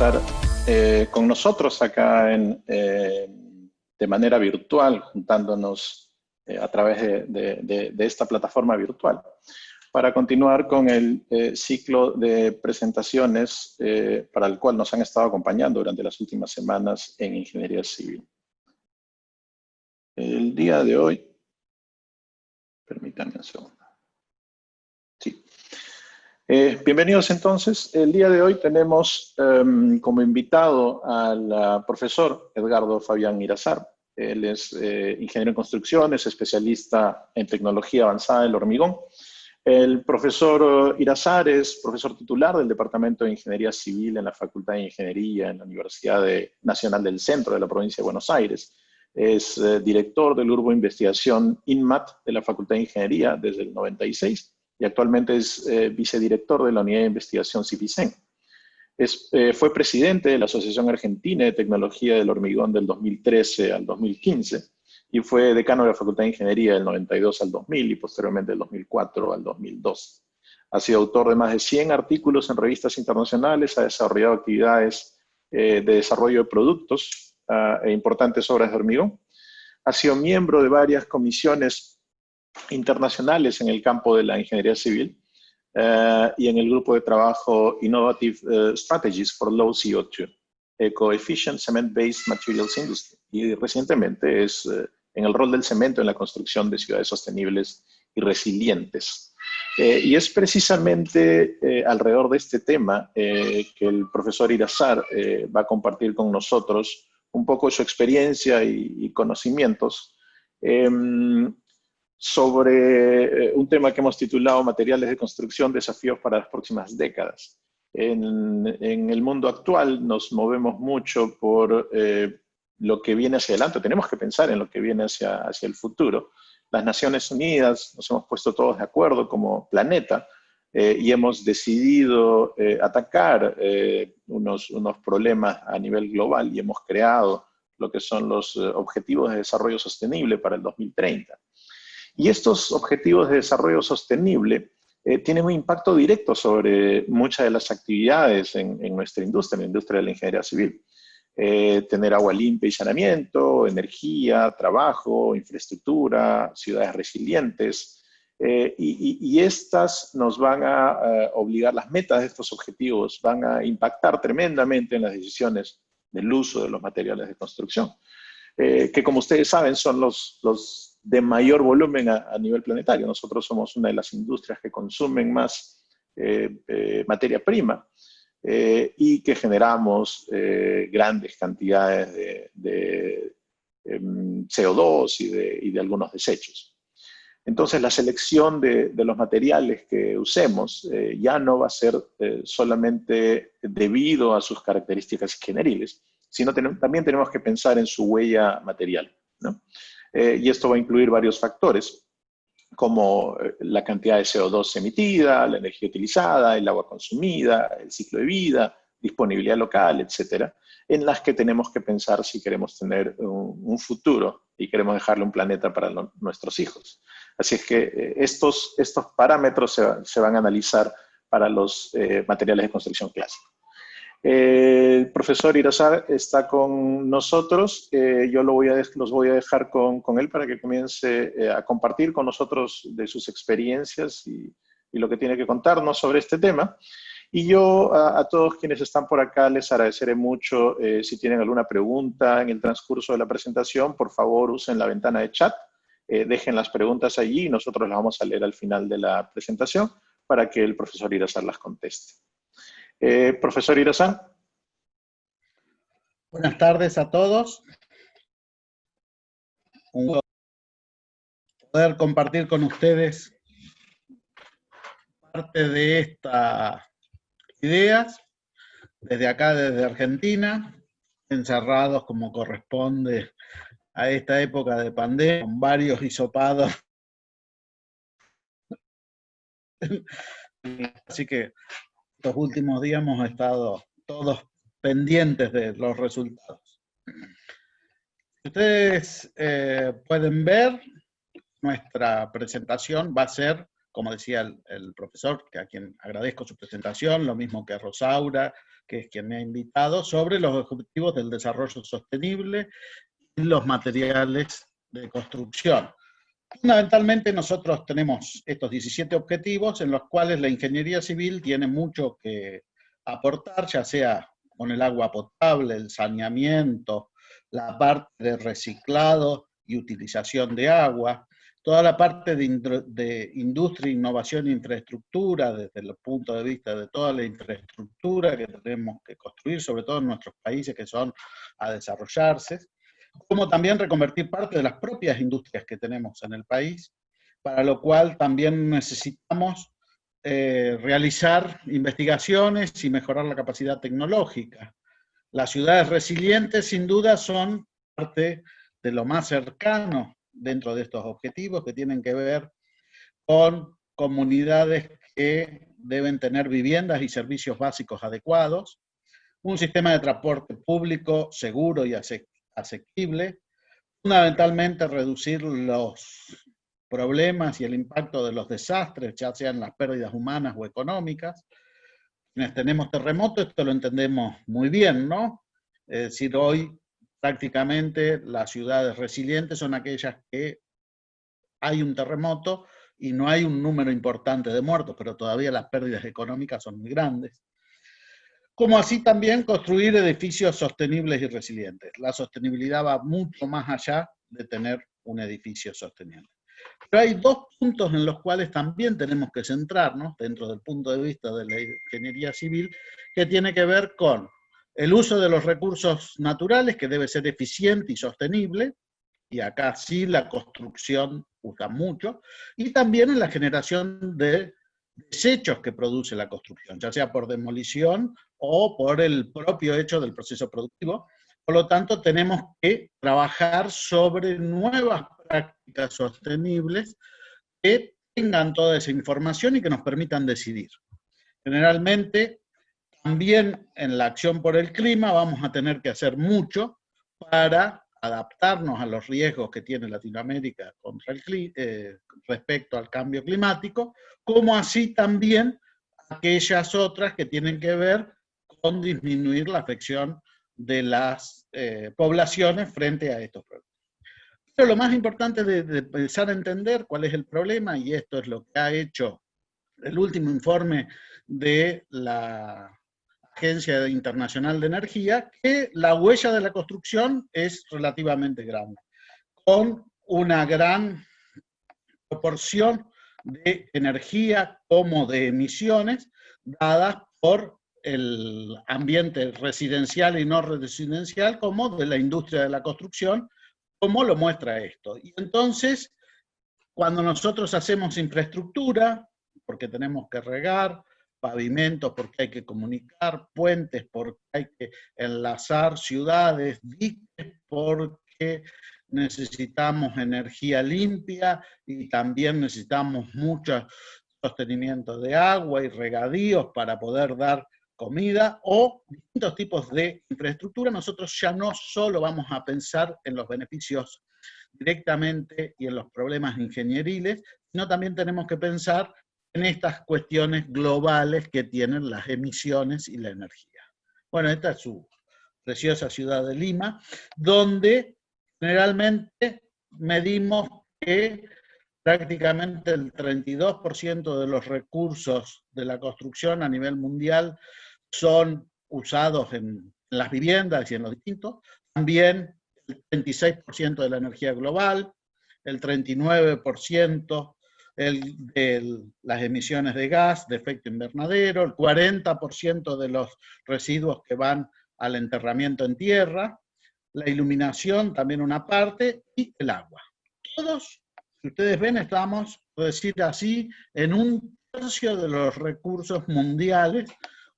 estar con nosotros acá de manera virtual, juntándonos a través de esta plataforma virtual, para continuar con el ciclo de presentaciones para el cual nos han estado acompañando durante las últimas semanas en Ingeniería Civil. El día de hoy, permítanme un segundo. Sí. Bienvenidos entonces. El día de hoy tenemos como invitado al profesor Edgardo Fabián Irazar. Él es ingeniero en construcción, es especialista en tecnología avanzada del hormigón. El profesor Irazar es profesor titular del Departamento de Ingeniería Civil en la Facultad de Ingeniería en la Universidad Nacional del Centro de la Provincia de Buenos Aires. Es director del Grupo de Investigación INMAT de la Facultad de Ingeniería desde el 96 y actualmente es vicedirector de la Unidad de Investigación CIFICEN. Fue presidente de la Asociación Argentina de Tecnología del Hormigón del 2013 al 2015 y fue decano de la Facultad de Ingeniería del 92 al 2000 y posteriormente del 2004 al 2002. Ha sido autor de más de 100 artículos en revistas internacionales, ha desarrollado actividades de desarrollo de productos e importantes obras de hormigón. Ha sido miembro de varias comisiones internacionales en el campo de la ingeniería civil y en el grupo de trabajo Innovative Strategies for Low CO2, Eco-Efficient Cement-Based Materials Industry. Y recientemente es en el rol del cemento en la construcción de ciudades sostenibles y resilientes. Y es precisamente alrededor de este tema que el profesor Irazar va a compartir con nosotros un poco su experiencia y conocimientos sobre un tema que hemos titulado Materiales de construcción, desafíos para las próximas décadas. En el mundo actual nos movemos mucho por lo que viene hacia adelante, tenemos que pensar en lo que viene hacia el futuro. Las Naciones Unidas nos hemos puesto todos de acuerdo como planeta y hemos decidido atacar unos problemas a nivel global y hemos creado lo que son los Objetivos de Desarrollo Sostenible para el 2030. Y estos Objetivos de Desarrollo Sostenible tienen un impacto directo sobre muchas de las actividades en nuestra industria, en la industria de la ingeniería civil. Tener agua limpia y saneamiento, energía, trabajo, infraestructura, ciudades resilientes. Y estas nos van a obligar, las metas de estos objetivos van a impactar tremendamente en las decisiones del uso de los materiales de construcción, que como ustedes saben son los de mayor volumen a nivel planetario. Nosotros somos una de las industrias que consumen más materia prima y que generamos grandes cantidades de CO2 y de algunos desechos. Entonces, la selección de los materiales que usemos ya no va a ser solamente debido a sus características ingenieriles, sino también tenemos que pensar en su huella material, ¿no? Y esto va a incluir varios factores, como la cantidad de CO2 emitida, la energía utilizada, el agua consumida, el ciclo de vida, disponibilidad local, etcétera, en las que tenemos que pensar si queremos tener un futuro y queremos dejarle un planeta para nuestros hijos. Así es que estos parámetros se van a analizar para los materiales de construcción clásicos. El profesor Irazar está con nosotros. Yo los voy a dejar con él para que comience a compartir con nosotros de sus experiencias y lo que tiene que contarnos sobre este tema. Y yo a todos quienes están por acá les agradeceré mucho si tienen alguna pregunta en el transcurso de la presentación, por favor usen la ventana de chat, dejen las preguntas allí y nosotros las vamos a leer al final de la presentación para que el profesor Irazar las conteste. Profesor Irazar. Buenas tardes a todos. Un gusto poder compartir con ustedes parte de estas ideas desde acá, desde Argentina, encerrados como corresponde a esta época de pandemia, con varios hisopados. Así que estos últimos días hemos estado todos pendientes de los resultados. Ustedes pueden ver, nuestra presentación va a ser como decía el profesor, a quien agradezco su presentación, lo mismo que a Rosaura, que es quien me ha invitado, sobre los objetivos del desarrollo sostenible y los materiales de construcción. Fundamentalmente nosotros tenemos estos 17 objetivos en los cuales la ingeniería civil tiene mucho que aportar, ya sea con el agua potable, el saneamiento, la parte de reciclado y utilización de agua, toda la parte de industria, innovación e infraestructura, desde el punto de vista de toda la infraestructura que tenemos que construir, sobre todo en nuestros países que son a desarrollarse, como también reconvertir parte de las propias industrias que tenemos en el país, para lo cual también necesitamos realizar investigaciones y mejorar la capacidad tecnológica. Las ciudades resilientes, sin duda, son parte de lo más cercano dentro de estos objetivos, que tienen que ver con comunidades que deben tener viviendas y servicios básicos adecuados, un sistema de transporte público seguro y asequible, fundamentalmente reducir los problemas y el impacto de los desastres, ya sean las pérdidas humanas o económicas. Quienes tenemos terremotos, esto lo entendemos muy bien, ¿no? Es decir, hoy prácticamente las ciudades resilientes son aquellas que hay un terremoto y no hay un número importante de muertos, pero todavía las pérdidas económicas son muy grandes. Como así también construir edificios sostenibles y resilientes. La sostenibilidad va mucho más allá de tener un edificio sostenible. Pero hay dos puntos en los cuales también tenemos que centrarnos, dentro del punto de vista de la ingeniería civil, que tiene que ver con el uso de los recursos naturales, que debe ser eficiente y sostenible, y acá sí la construcción usa mucho, y también en la generación de desechos que produce la construcción, ya sea por demolición o por el propio hecho del proceso productivo. Por lo tanto, tenemos que trabajar sobre nuevas prácticas sostenibles que tengan toda esa información y que nos permitan decidir. Generalmente, también en la acción por el clima vamos a tener que hacer mucho para adaptarnos a los riesgos que tiene Latinoamérica contra respecto al cambio climático, como así también aquellas otras que tienen que ver con disminuir la afección de las poblaciones frente a estos problemas. Pero lo más importante de empezar a entender cuál es el problema, y esto es lo que ha hecho el último informe de la Agencia Internacional de Energía, que la huella de la construcción es relativamente grande, con una gran proporción de energía como de emisiones dadas por el ambiente residencial y no residencial como de la industria de la construcción, como lo muestra esto. Y entonces, cuando nosotros hacemos infraestructura, porque tenemos que regar, pavimentos porque hay que comunicar, puentes porque hay que enlazar ciudades, diques porque necesitamos energía limpia y también necesitamos mucho sostenimiento de agua y regadíos para poder dar comida o distintos tipos de infraestructura. Nosotros ya no solo vamos a pensar en los beneficios directamente y en los problemas ingenieriles, sino también tenemos que pensar en estas cuestiones globales que tienen las emisiones y la energía. Bueno, esta es su preciosa ciudad de Lima, donde generalmente medimos que prácticamente el 32% de los recursos de la construcción a nivel mundial son usados en las viviendas y en los distintos, también el 36% de la energía global, el 39% de las emisiones de gas de efecto invernadero, el 40% de los residuos que van al enterramiento en tierra, la iluminación también una parte, y el agua. Todos, si ustedes ven, estamos, por decir así, en un tercio de los recursos mundiales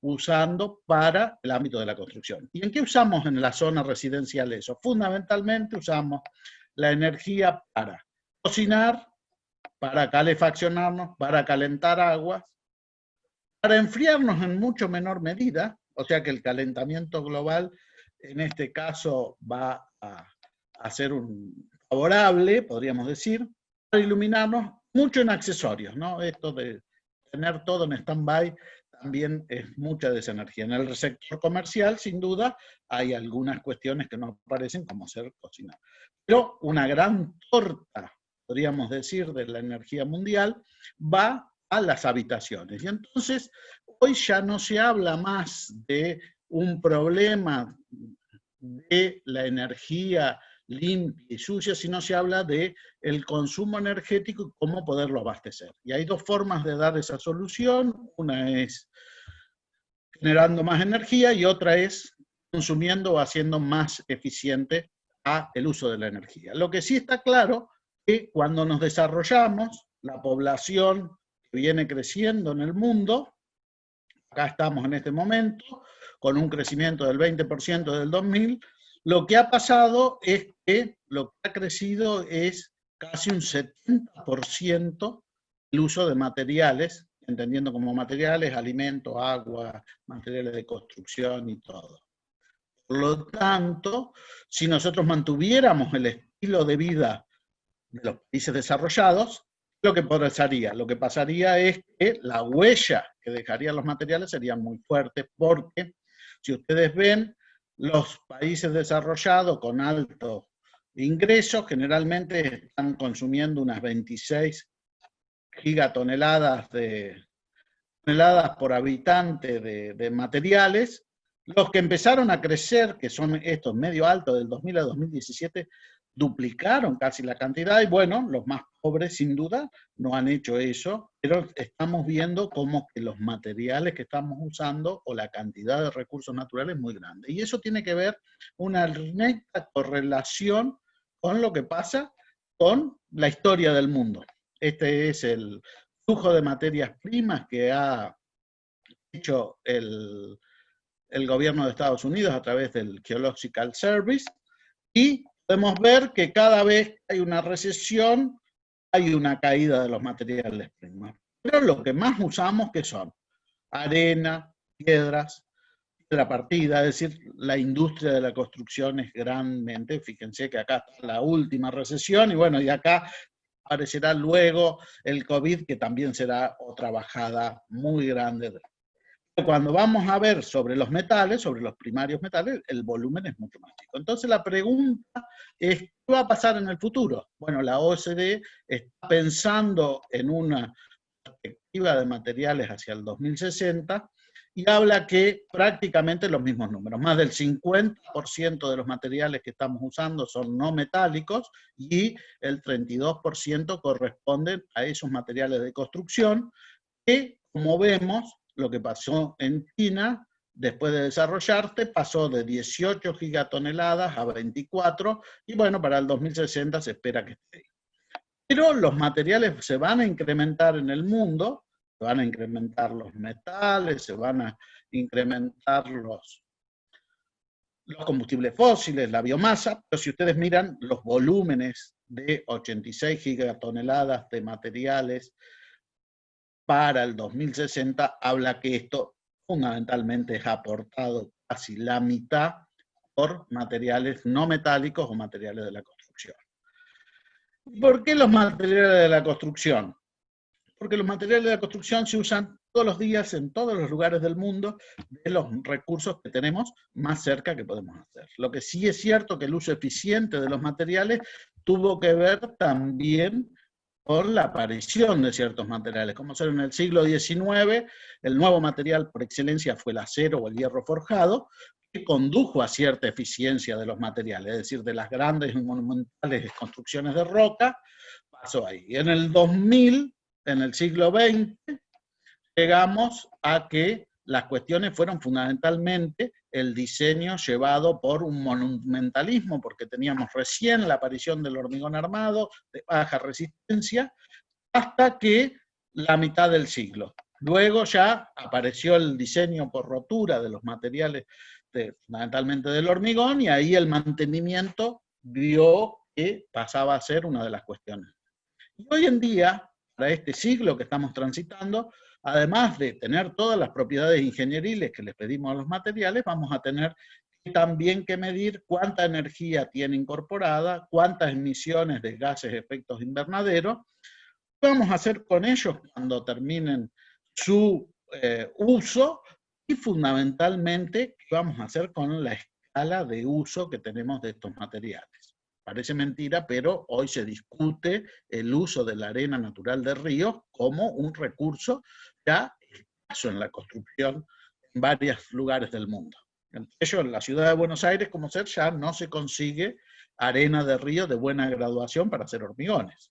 usando para el ámbito de la construcción. ¿Y en qué usamos en la zona residencial eso? Fundamentalmente usamos la energía para cocinar, para calefaccionarnos, para calentar aguas, para enfriarnos en mucho menor medida, o sea que el calentamiento global en este caso va a ser un favorable, podríamos decir, para iluminarnos mucho en accesorios, ¿no? Esto de tener todo en stand-by también es mucha de esa energía. En el sector comercial, sin duda, hay algunas cuestiones que no aparecen como ser cocinar. Pero una gran torta, podríamos decir, de la energía mundial va a las habitaciones. Y entonces, hoy ya no se habla más de un problema de la energía limpia y sucia, sino se habla de el consumo energético y cómo poderlo abastecer. Y hay dos formas de dar esa solución. Una es generando más energía y otra es consumiendo o haciendo más eficiente el uso de la energía. Lo que sí está claro es que cuando nos desarrollamos, la población que viene creciendo en el mundo, acá estamos en este momento, con un crecimiento del 20% del 2000, lo que ha pasado es que lo que ha crecido es casi un 70% el uso de materiales, entendiendo como materiales, alimentos, agua, materiales de construcción y todo. Por lo tanto, si nosotros mantuviéramos el estilo de vida de los países desarrollados, lo que pasaría? Lo que pasaría es que la huella que dejarían los materiales sería muy fuerte, porque si ustedes ven, los países desarrollados con altos ingresos generalmente están consumiendo unas 26 gigatoneladas por habitante de materiales. Los que empezaron a crecer, que son estos medio altos del 2000 a 2017, duplicaron casi la cantidad, y bueno, los más pobres sin duda no han hecho eso, pero estamos viendo cómo que los materiales que estamos usando o la cantidad de recursos naturales es muy grande. Y eso tiene que ver una neta correlación con lo que pasa con la historia del mundo. Este es el flujo de materias primas que ha hecho el gobierno de Estados Unidos a través del Geological Service, y podemos ver que cada vez que hay una recesión, hay una caída de los materiales primos. Pero lo que más usamos, ¿qué son? Arena, piedras, piedra partida, es decir, la industria de la construcción es grandemente, fíjense que acá está la última recesión, y bueno, y acá aparecerá luego el COVID, que también será otra bajada muy grande. Cuando vamos a ver sobre los metales, sobre los primarios metales, el volumen es mucho más chico. Entonces la pregunta es, ¿qué va a pasar en el futuro? Bueno, la OCDE está pensando en una perspectiva de materiales hacia el 2060 y habla que prácticamente los mismos números, más del 50% de los materiales que estamos usando son no metálicos y el 32% corresponden a esos materiales de construcción que, como vemos, lo que pasó en China, después de desarrollarse, pasó de 18 gigatoneladas a 24, y bueno, para el 2060 se espera que esté ahí. Pero los materiales se van a incrementar en el mundo, se van a incrementar los metales, se van a incrementar los combustibles fósiles, la biomasa, pero si ustedes miran los volúmenes de 86 gigatoneladas de materiales para el 2060, habla que esto fundamentalmente es aportado casi la mitad por materiales no metálicos o materiales de la construcción. ¿Por qué los materiales de la construcción? Porque los materiales de la construcción se usan todos los días en todos los lugares del mundo de los recursos que tenemos más cerca que podemos hacer. Lo que sí es cierto que el uso eficiente de los materiales tuvo que ver también por la aparición de ciertos materiales, como ser en el siglo XIX, el nuevo material por excelencia fue el acero o el hierro forjado, que condujo a cierta eficiencia de los materiales, es decir, de las grandes y monumentales construcciones de roca, pasó ahí. En el 2000, en el siglo XX, llegamos a que las cuestiones fueron fundamentalmente el diseño llevado por un monumentalismo, porque teníamos recién la aparición del hormigón armado, de baja resistencia, hasta que la mitad del siglo. Luego ya apareció el diseño por rotura de los materiales, fundamentalmente del hormigón, y ahí el mantenimiento vio que pasaba a ser una de las cuestiones. Y hoy en día, para este siglo que estamos transitando, además de tener todas las propiedades ingenieriles que les pedimos a los materiales, vamos a tener también que medir cuánta energía tiene incorporada, cuántas emisiones de gases de efectos invernaderos, ¿Qué vamos a hacer con ellos cuando terminen su uso? Y fundamentalmente, ¿qué vamos a hacer con la escala de uso que tenemos de estos materiales? Parece mentira, pero hoy se discute el uso de la arena natural de ríos como un recurso ya escaso en la construcción en varios lugares del mundo. Entre ellos, en la ciudad de Buenos Aires, como ser, ya no se consigue arena de río de buena graduación para hacer hormigones.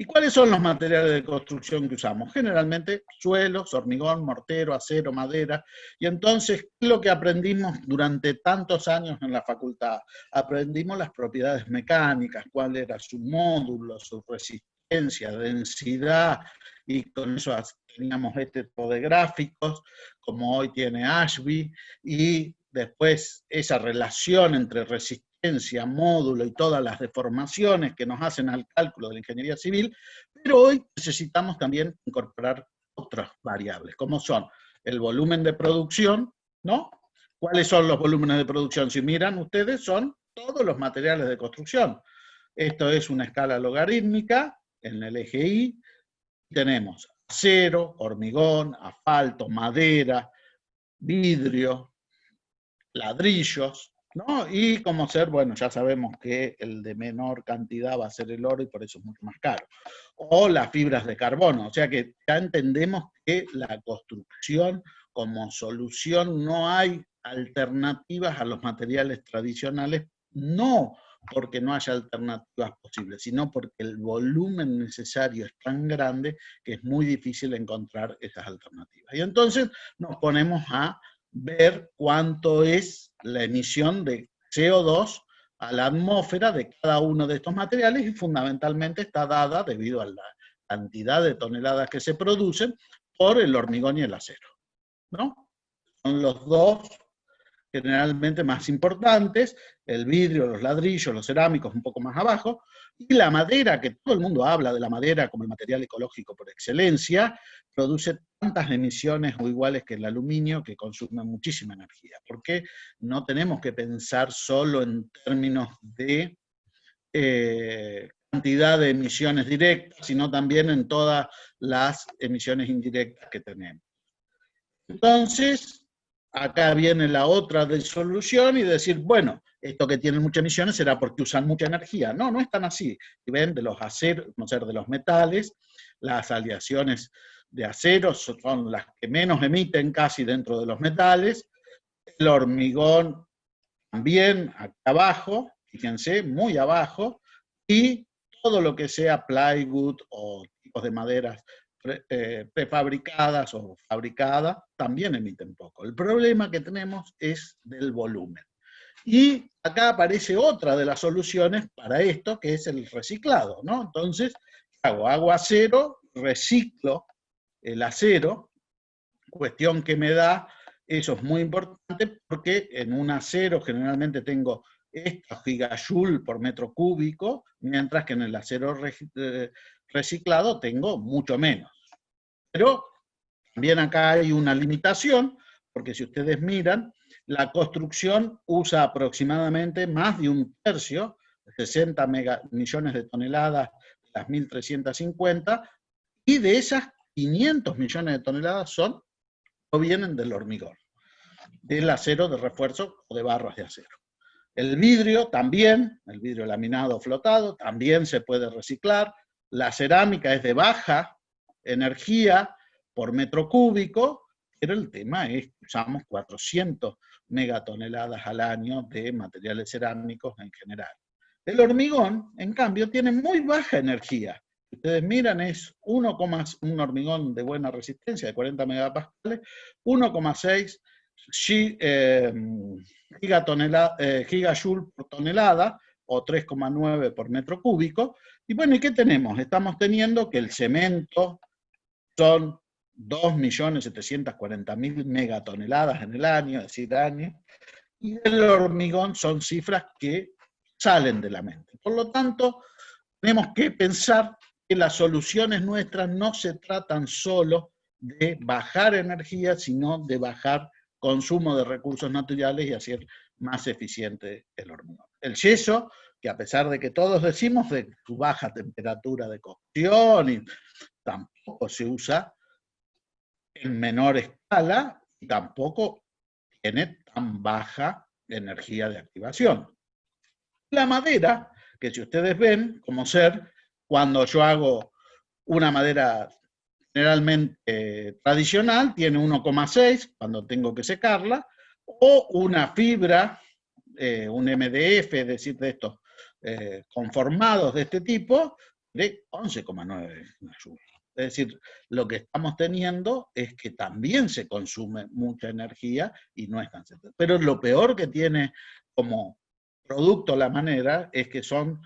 ¿Y cuáles son los materiales de construcción que usamos? Generalmente suelos, hormigón, mortero, acero, madera. Y entonces, ¿qué es lo que aprendimos durante tantos años en la facultad? Aprendimos las propiedades mecánicas, cuál era su módulo, su resistencia, densidad, y con eso teníamos este tipo de gráficos, como hoy tiene Ashby, y después esa relación entre resistencia, módulo y todas las deformaciones que nos hacen al cálculo de la ingeniería civil, pero hoy necesitamos también incorporar otras variables, como son el volumen de producción, ¿no? ¿Cuáles son los volúmenes de producción? Si miran ustedes, son todos los materiales de construcción. Esto es una escala logarítmica en el eje Y. Tenemos acero, hormigón, asfalto, madera, vidrio, ladrillos, ¿no? Y como ser, bueno, ya sabemos que el de menor cantidad va a ser el oro y por eso es mucho más caro. O las fibras de carbono, o sea que ya entendemos que la construcción como solución no hay alternativas a los materiales tradicionales, no porque no haya alternativas posibles, sino porque el volumen necesario es tan grande que es muy difícil encontrar esas alternativas. Y entonces nos ponemos a ver cuánto es la emisión de CO2 a la atmósfera de cada uno de estos materiales y fundamentalmente está dada debido a la cantidad de toneladas que se producen por el hormigón y el acero, ¿no? Son los dos generalmente más importantes, el vidrio, los ladrillos, los cerámicos un poco más abajo, y la madera, que todo el mundo habla de la madera como el material ecológico por excelencia, produce tantas emisiones o iguales que el aluminio que consume muchísima energía, porque no tenemos que pensar solo en términos de cantidad de emisiones directas, sino también en todas las emisiones indirectas que tenemos. Entonces, acá viene la otra solución y decir, bueno, esto que tiene muchas emisiones será porque usan mucha energía. No, no es tan así. Si ven, de los aceros, no ser de los metales, las aleaciones de acero son las que menos emiten casi dentro de los metales. El hormigón también acá abajo, fíjense, muy abajo, y todo lo que sea plywood o tipos de maderas prefabricadas o fabricadas, también emiten poco. El problema que tenemos es del volumen. Y acá aparece otra de las soluciones para esto, que es el reciclado, ¿no? Entonces, hago acero, reciclo el acero, cuestión que me da, eso es muy importante, porque en un acero generalmente tengo estos gigajoule por metro cúbico, mientras que en el acero reciclado tengo mucho menos. Pero también acá hay una limitación, porque si ustedes miran, la construcción usa aproximadamente más de un tercio, 60 millones de toneladas, las 1.350, y de esas 500 millones de toneladas provienen del hormigón, del acero de refuerzo o de barras de acero. El vidrio también, el vidrio laminado flotado, también se puede reciclar. La cerámica es de baja energía por metro cúbico, pero el tema es que usamos 400 megatoneladas al año de materiales cerámicos en general. El hormigón, en cambio, tiene muy baja energía. Si ustedes miran, es un hormigón de buena resistencia, de 40 megapascales, 1,6 gigajoule por tonelada, o 3,9 por metro cúbico. Y bueno, ¿y qué tenemos? Estamos teniendo que el cemento son 2.740.000 megatoneladas en el año, es decir, año, y el hormigón son cifras que salen de la mente. Por lo tanto, tenemos que pensar que las soluciones nuestras no se tratan solo de bajar energía, sino de bajar consumo de recursos naturales y hacer más eficiente el hormigón. El yeso, que a pesar de que todos decimos de su baja temperatura de cocción, construcción, y tampoco se usa en menor escala, y tampoco tiene tan baja energía de activación. La madera, que si ustedes ven, como ser, cuando yo hago una madera generalmente tradicional, tiene 1,6 cuando tengo que secarla, o una fibra, un MDF, es decir, de estos conformados de este tipo, de 11,9. Es decir, lo que estamos teniendo es que también se consume mucha energía y no es tan sencillo. Pero lo peor que tiene como producto la madera es que son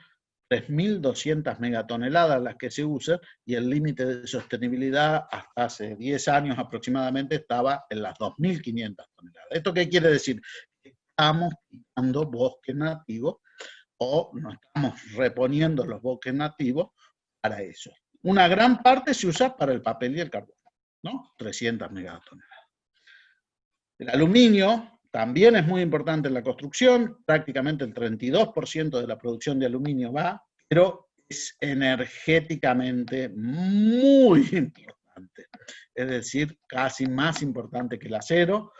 3.200 megatoneladas las que se usan, y el límite de sostenibilidad hasta hace 10 años aproximadamente estaba en las 2.500 toneladas. ¿Esto qué quiere decir? Estamos quitando bosques nativos, o no estamos reponiendo los bosques nativos para eso. Una gran parte se usa para el papel y el carbón, ¿no? 300 megatoneladas. El aluminio también es muy importante en la construcción, prácticamente el 32% de la producción de aluminio va, pero es energéticamente muy importante, es decir, casi más importante que el acero,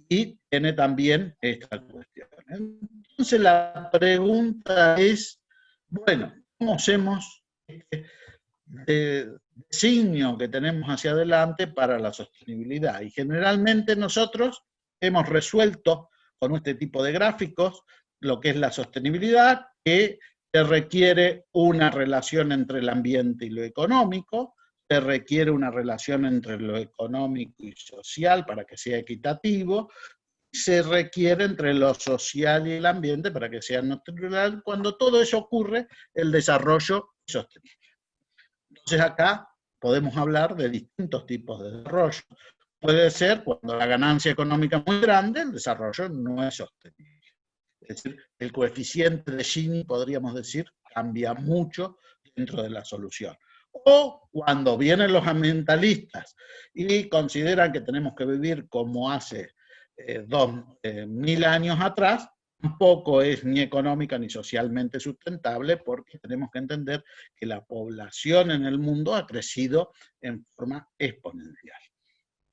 y tiene también esta cuestión. Entonces la pregunta es, bueno, ¿cómo hacemos este designio que tenemos hacia adelante para la sostenibilidad? Y generalmente nosotros hemos resuelto con este tipo de gráficos lo que es la sostenibilidad, que se requiere una relación entre el ambiente y lo económico, se requiere una relación entre lo económico y social para que sea equitativo, se requiere entre lo social y el ambiente para que sea natural. Cuando todo eso ocurre, el desarrollo es sostenible. Entonces acá podemos hablar de distintos tipos de desarrollo. Puede ser cuando la ganancia económica es muy grande, el desarrollo no es sostenible. Es decir, el coeficiente de Gini, podríamos decir, cambia mucho dentro de la solución. O cuando vienen los ambientalistas y consideran que tenemos que vivir como hace 2.000 años atrás, tampoco es ni económica ni socialmente sustentable, porque tenemos que entender que la población en el mundo ha crecido en forma exponencial.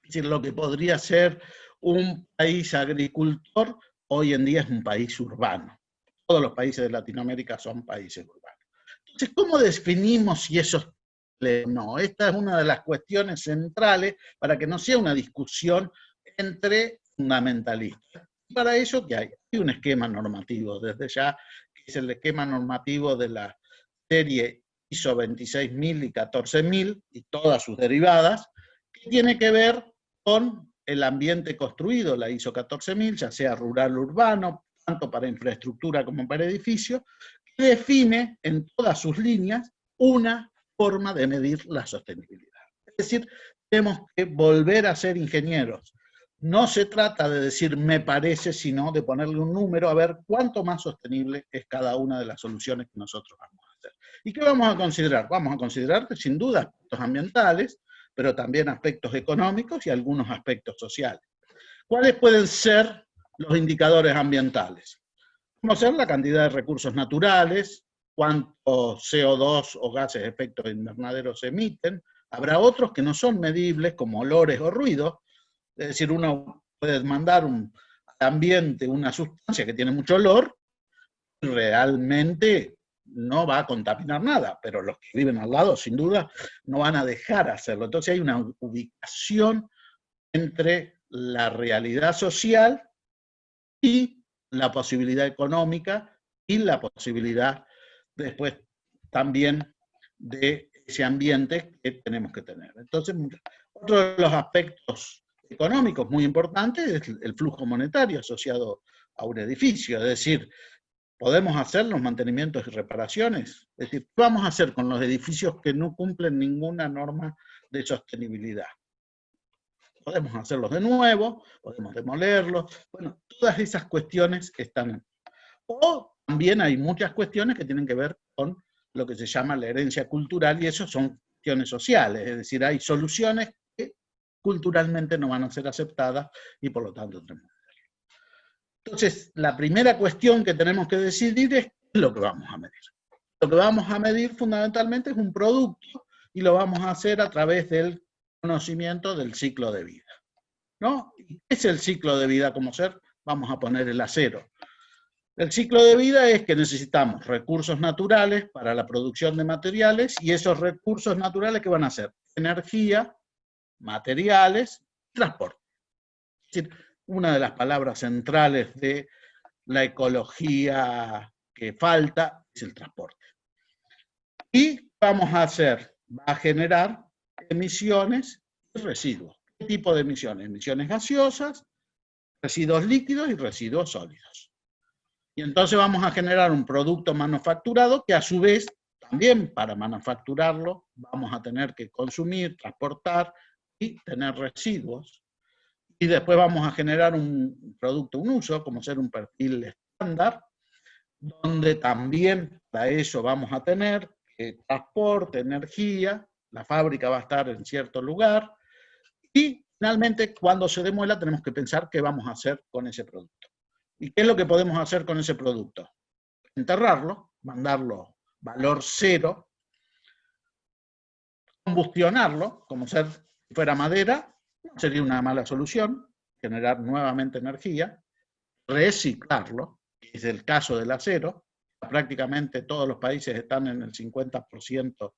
Es decir, lo que podría ser un país agricultor, hoy en día es un país urbano. Todos los países de Latinoamérica son países urbanos. Entonces, ¿cómo definimos si eso es no? Esta es una de las cuestiones centrales para que no sea una discusión entre fundamentalistas. Para eso, ¿qué hay? Hay un esquema normativo desde ya, que es el esquema normativo de la serie ISO 26000 y 14000 y todas sus derivadas, que tiene que ver con el ambiente construido, la ISO 14000, ya sea rural o urbano, tanto para infraestructura como para edificios, que define en todas sus líneas una forma de medir la sostenibilidad. Es decir, tenemos que volver a ser ingenieros. No se trata de decir me parece, sino de ponerle un número a ver cuánto más sostenible es cada una de las soluciones que nosotros vamos a hacer. ¿Y qué vamos a considerar? Vamos a considerar sin duda aspectos ambientales, pero también aspectos económicos y algunos aspectos sociales. ¿Cuáles pueden ser los indicadores ambientales? Conocer la cantidad de recursos naturales, cuánto CO2 o gases de efecto invernadero se emiten. Habrá otros que no son medibles, como olores o ruidos. Es decir, uno puede mandar al ambiente una sustancia que tiene mucho olor, y realmente no va a contaminar nada, pero los que viven al lado, sin duda, no van a dejar hacerlo. Entonces hay una ubicación entre la realidad social y la posibilidad económica y la posibilidad después también de ese ambiente que tenemos que tener. Entonces, otro de los aspectos económicos muy importantes es el flujo monetario asociado a un edificio, es decir, ¿podemos hacer los mantenimientos y reparaciones? Es decir, ¿qué vamos a hacer con los edificios que no cumplen ninguna norma de sostenibilidad? Podemos hacerlos de nuevo, podemos demolerlos, bueno, todas esas cuestiones están. O también hay muchas cuestiones que tienen que ver con lo que se llama la herencia cultural, y eso son cuestiones sociales, es decir, hay soluciones que culturalmente no van a ser aceptadas y por lo tanto tenemos que hacerlo. Entonces, la primera cuestión que tenemos que decidir es qué es lo que vamos a medir. Lo que vamos a medir fundamentalmente es un producto y lo vamos a hacer a través del conocimiento del ciclo de vida, ¿no? ¿Qué es el ciclo de vida como ser? Vamos a poner el acero. El ciclo de vida es que necesitamos recursos naturales para la producción de materiales, y esos recursos naturales, ¿qué van a ser? Energía, materiales, transporte. Es decir, una de las palabras centrales de la ecología que falta es el transporte. Y vamos a hacer, va a generar emisiones y residuos. ¿Qué tipo de emisiones? Emisiones gaseosas, residuos líquidos y residuos sólidos. Y entonces vamos a generar un producto manufacturado que a su vez, también para manufacturarlo, vamos a tener que consumir, transportar y tener residuos. Y después vamos a generar un producto, un uso, como ser un perfil estándar, donde también para eso vamos a tener transporte, energía, la fábrica va a estar en cierto lugar, y finalmente cuando se demuela tenemos que pensar qué vamos a hacer con ese producto. ¿Y qué es lo que podemos hacer con ese producto? Enterrarlo, mandarlo valor cero, combustionarlo, como si fuera madera, sería una mala solución, generar nuevamente energía, reciclarlo, que es el caso del acero, prácticamente todos los países están en el 50%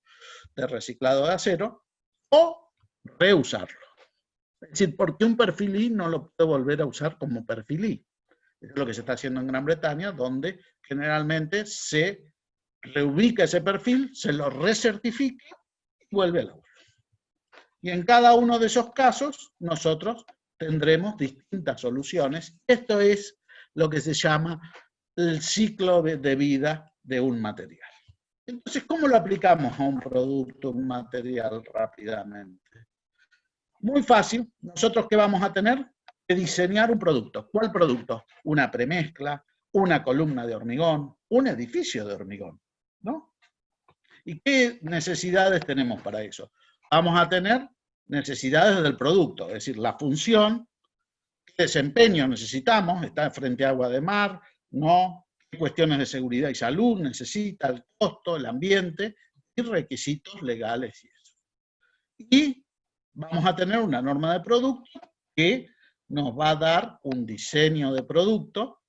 de reciclado de acero, o reusarlo. Es decir, ¿por qué un perfil I no lo puedo volver a usar como perfil I? Es lo que se está haciendo en Gran Bretaña, donde generalmente se reubica ese perfil, se lo recertifica y vuelve al uso. Y en cada uno de esos casos, nosotros tendremos distintas soluciones. Esto es lo que se llama el ciclo de vida de un material. Entonces, ¿cómo lo aplicamos a un producto, un material rápidamente? Muy fácil. ¿Nosotros qué vamos a tener? Que diseñar un producto. ¿Cuál producto? Una premezcla, una columna de hormigón, un edificio de hormigón, ¿no? ¿Y qué necesidades tenemos para eso? Vamos a tener necesidades del producto, es decir, la función, qué desempeño necesitamos, está frente a agua de mar, no, qué cuestiones de seguridad y salud necesita, el costo, el ambiente, y requisitos legales y eso. Y vamos a tener una norma de producto que nos va a dar un diseño de producto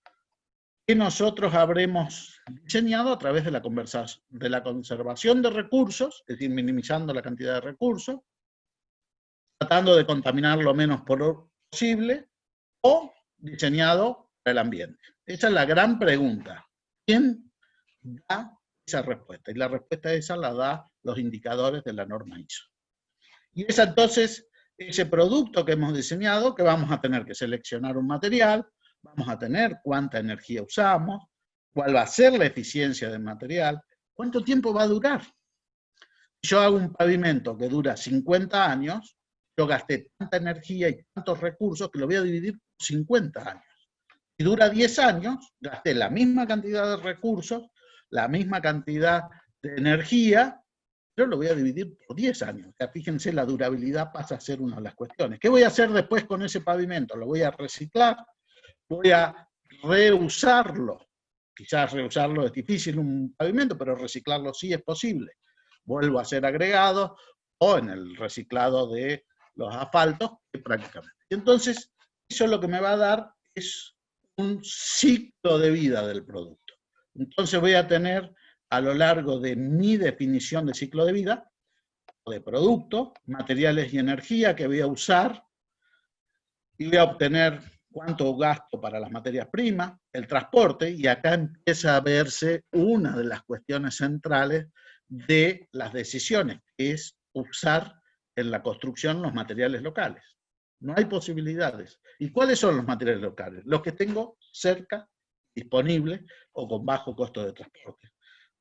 que nosotros habremos diseñado a través de la conservación de recursos, es decir, minimizando la cantidad de recursos, tratando de contaminar lo menos posible, o diseñado para el ambiente. Esa es la gran pregunta. ¿Quién da esa respuesta? Y la respuesta esa la da los indicadores de la norma ISO. Y es entonces ese producto que hemos diseñado que vamos a tener que seleccionar un material, vamos a tener cuánta energía usamos, cuál va a ser la eficiencia del material, cuánto tiempo va a durar. Si yo hago un pavimento que dura 50 años, yo gasté tanta energía y tantos recursos que lo voy a dividir por 50 años. Si dura 10 años, gasté la misma cantidad de recursos, la misma cantidad de energía, pero lo voy a dividir por 10 años. O sea, fíjense, la durabilidad pasa a ser una de las cuestiones. ¿Qué voy a hacer después con ese pavimento? ¿Lo voy a reciclar? ¿Voy a reusarlo? Quizás reusarlo es difícil un pavimento, pero reciclarlo sí es posible. Vuelvo a hacer agregados, o en el reciclado de los asfaltos, prácticamente. Y entonces, eso lo que me va a dar es un ciclo de vida del producto. Entonces voy a tener a lo largo de mi definición de ciclo de vida, de producto, materiales y energía que voy a usar, y voy a obtener cuánto gasto para las materias primas, el transporte, y acá empieza a verse una de las cuestiones centrales de las decisiones, que es usar en la construcción los materiales locales. No hay posibilidades. ¿Y cuáles son los materiales locales? Los que tengo cerca, disponibles o con bajo costo de transporte.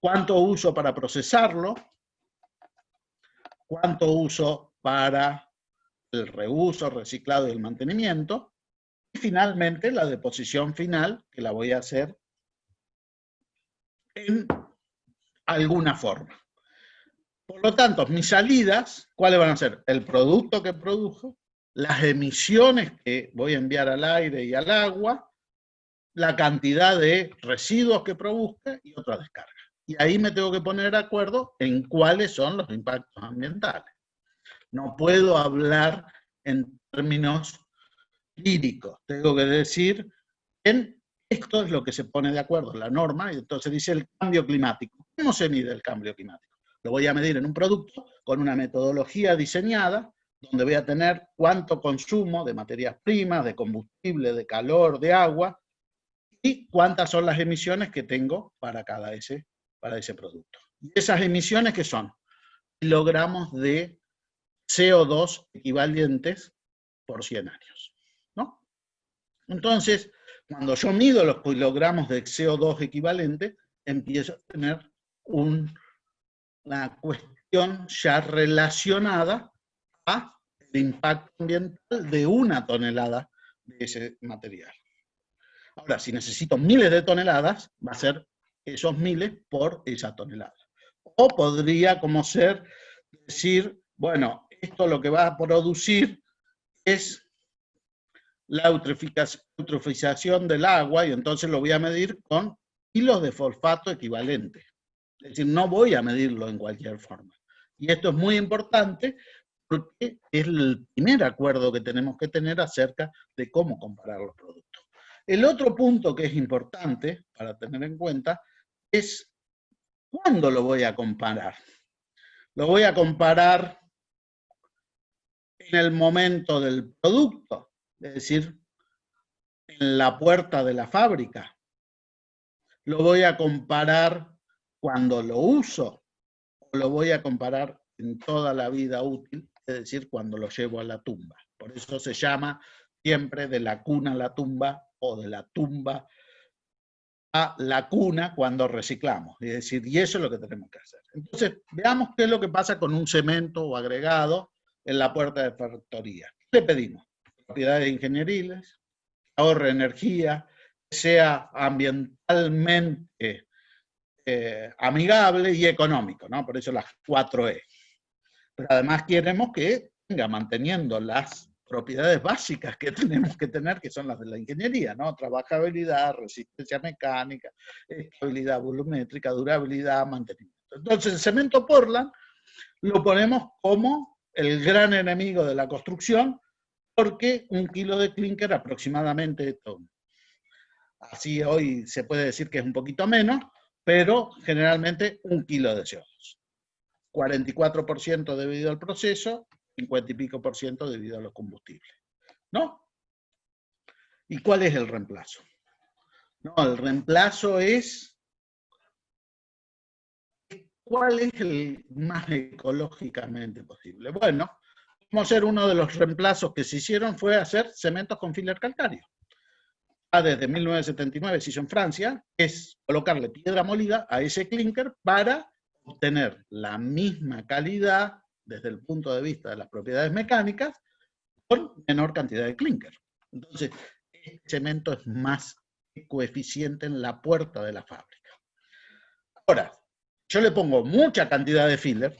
¿Cuánto uso para procesarlo? ¿Cuánto uso para el reuso, reciclado y el mantenimiento? Y finalmente la deposición final, que la voy a hacer en alguna forma. Por lo tanto, mis salidas, ¿cuáles van a ser? El producto que produjo, las emisiones que voy a enviar al aire y al agua, la cantidad de residuos que produzca y otra descarga. Y ahí me tengo que poner de acuerdo en cuáles son los impactos ambientales. No puedo hablar en términos líricos, tengo que decir, esto es lo que se pone de acuerdo en la norma, y entonces dice el cambio climático. ¿Cómo se mide el cambio climático? Lo voy a medir en un producto con una metodología diseñada, donde voy a tener cuánto consumo de materias primas, de combustible, de calor, de agua, y cuántas son las emisiones que tengo para ese producto. Y esas emisiones, ¿qué son? Kilogramos de CO2 equivalentes por 100 años, ¿no? Entonces, cuando yo mido los kilogramos de CO2 equivalente, empiezo a tener una cuestión ya relacionada al impacto ambiental de una tonelada de ese material. Ahora, si necesito miles de toneladas, va a ser esos miles por esa tonelada. O podría como ser decir, bueno, esto lo que va a producir es la eutrofización del agua, y entonces lo voy a medir con kilos de fosfato equivalente. Es decir, no voy a medirlo en cualquier forma. Y esto es muy importante porque es el primer acuerdo que tenemos que tener acerca de cómo comparar los productos. El otro punto que es importante para tener en cuenta es ¿cuándo lo voy a comparar? Lo voy a comparar en el momento del producto, es decir, en la puerta de la fábrica. Lo voy a comparar cuando lo uso, o lo voy a comparar en toda la vida útil, es decir, cuando lo llevo a la tumba. Por eso se llama siempre de la cuna a la tumba, o de la tumba a la cuna cuando reciclamos. Es decir, y eso es lo que tenemos que hacer. Entonces, veamos qué es lo que pasa con un cemento o agregado en la puerta de factoría. ¿Qué le pedimos? Propiedades ingenieriles, ahorre energía, que sea ambientalmente amigable y económico, ¿no? Por eso las 4E. Pero además queremos que venga manteniendo las propiedades básicas que tenemos que tener, que son las de la ingeniería, ¿no? Trabajabilidad, resistencia mecánica, estabilidad volumétrica, durabilidad, mantenimiento. Entonces el cemento Portland lo ponemos como el gran enemigo de la construcción, porque 1 kilo de clinker aproximadamente, así hoy se puede decir que es un poquito menos, pero generalmente 1 kilo de CO2. 44% debido al proceso, 50 y pico por ciento debido a los combustibles, ¿no? ¿Y cuál es el reemplazo? No, el reemplazo es, ¿cuál es el más ecológicamente posible? Bueno, vamos a hacer uno de los reemplazos que se hicieron fue hacer cementos con filler calcáreo. Desde 1979 se hizo en Francia, es colocarle piedra molida a ese clinker para obtener la misma calidad desde el punto de vista de las propiedades mecánicas con menor cantidad de clinker. Entonces, este cemento es más ecoeficiente en la puerta de la fábrica. Ahora, yo le pongo mucha cantidad de filler,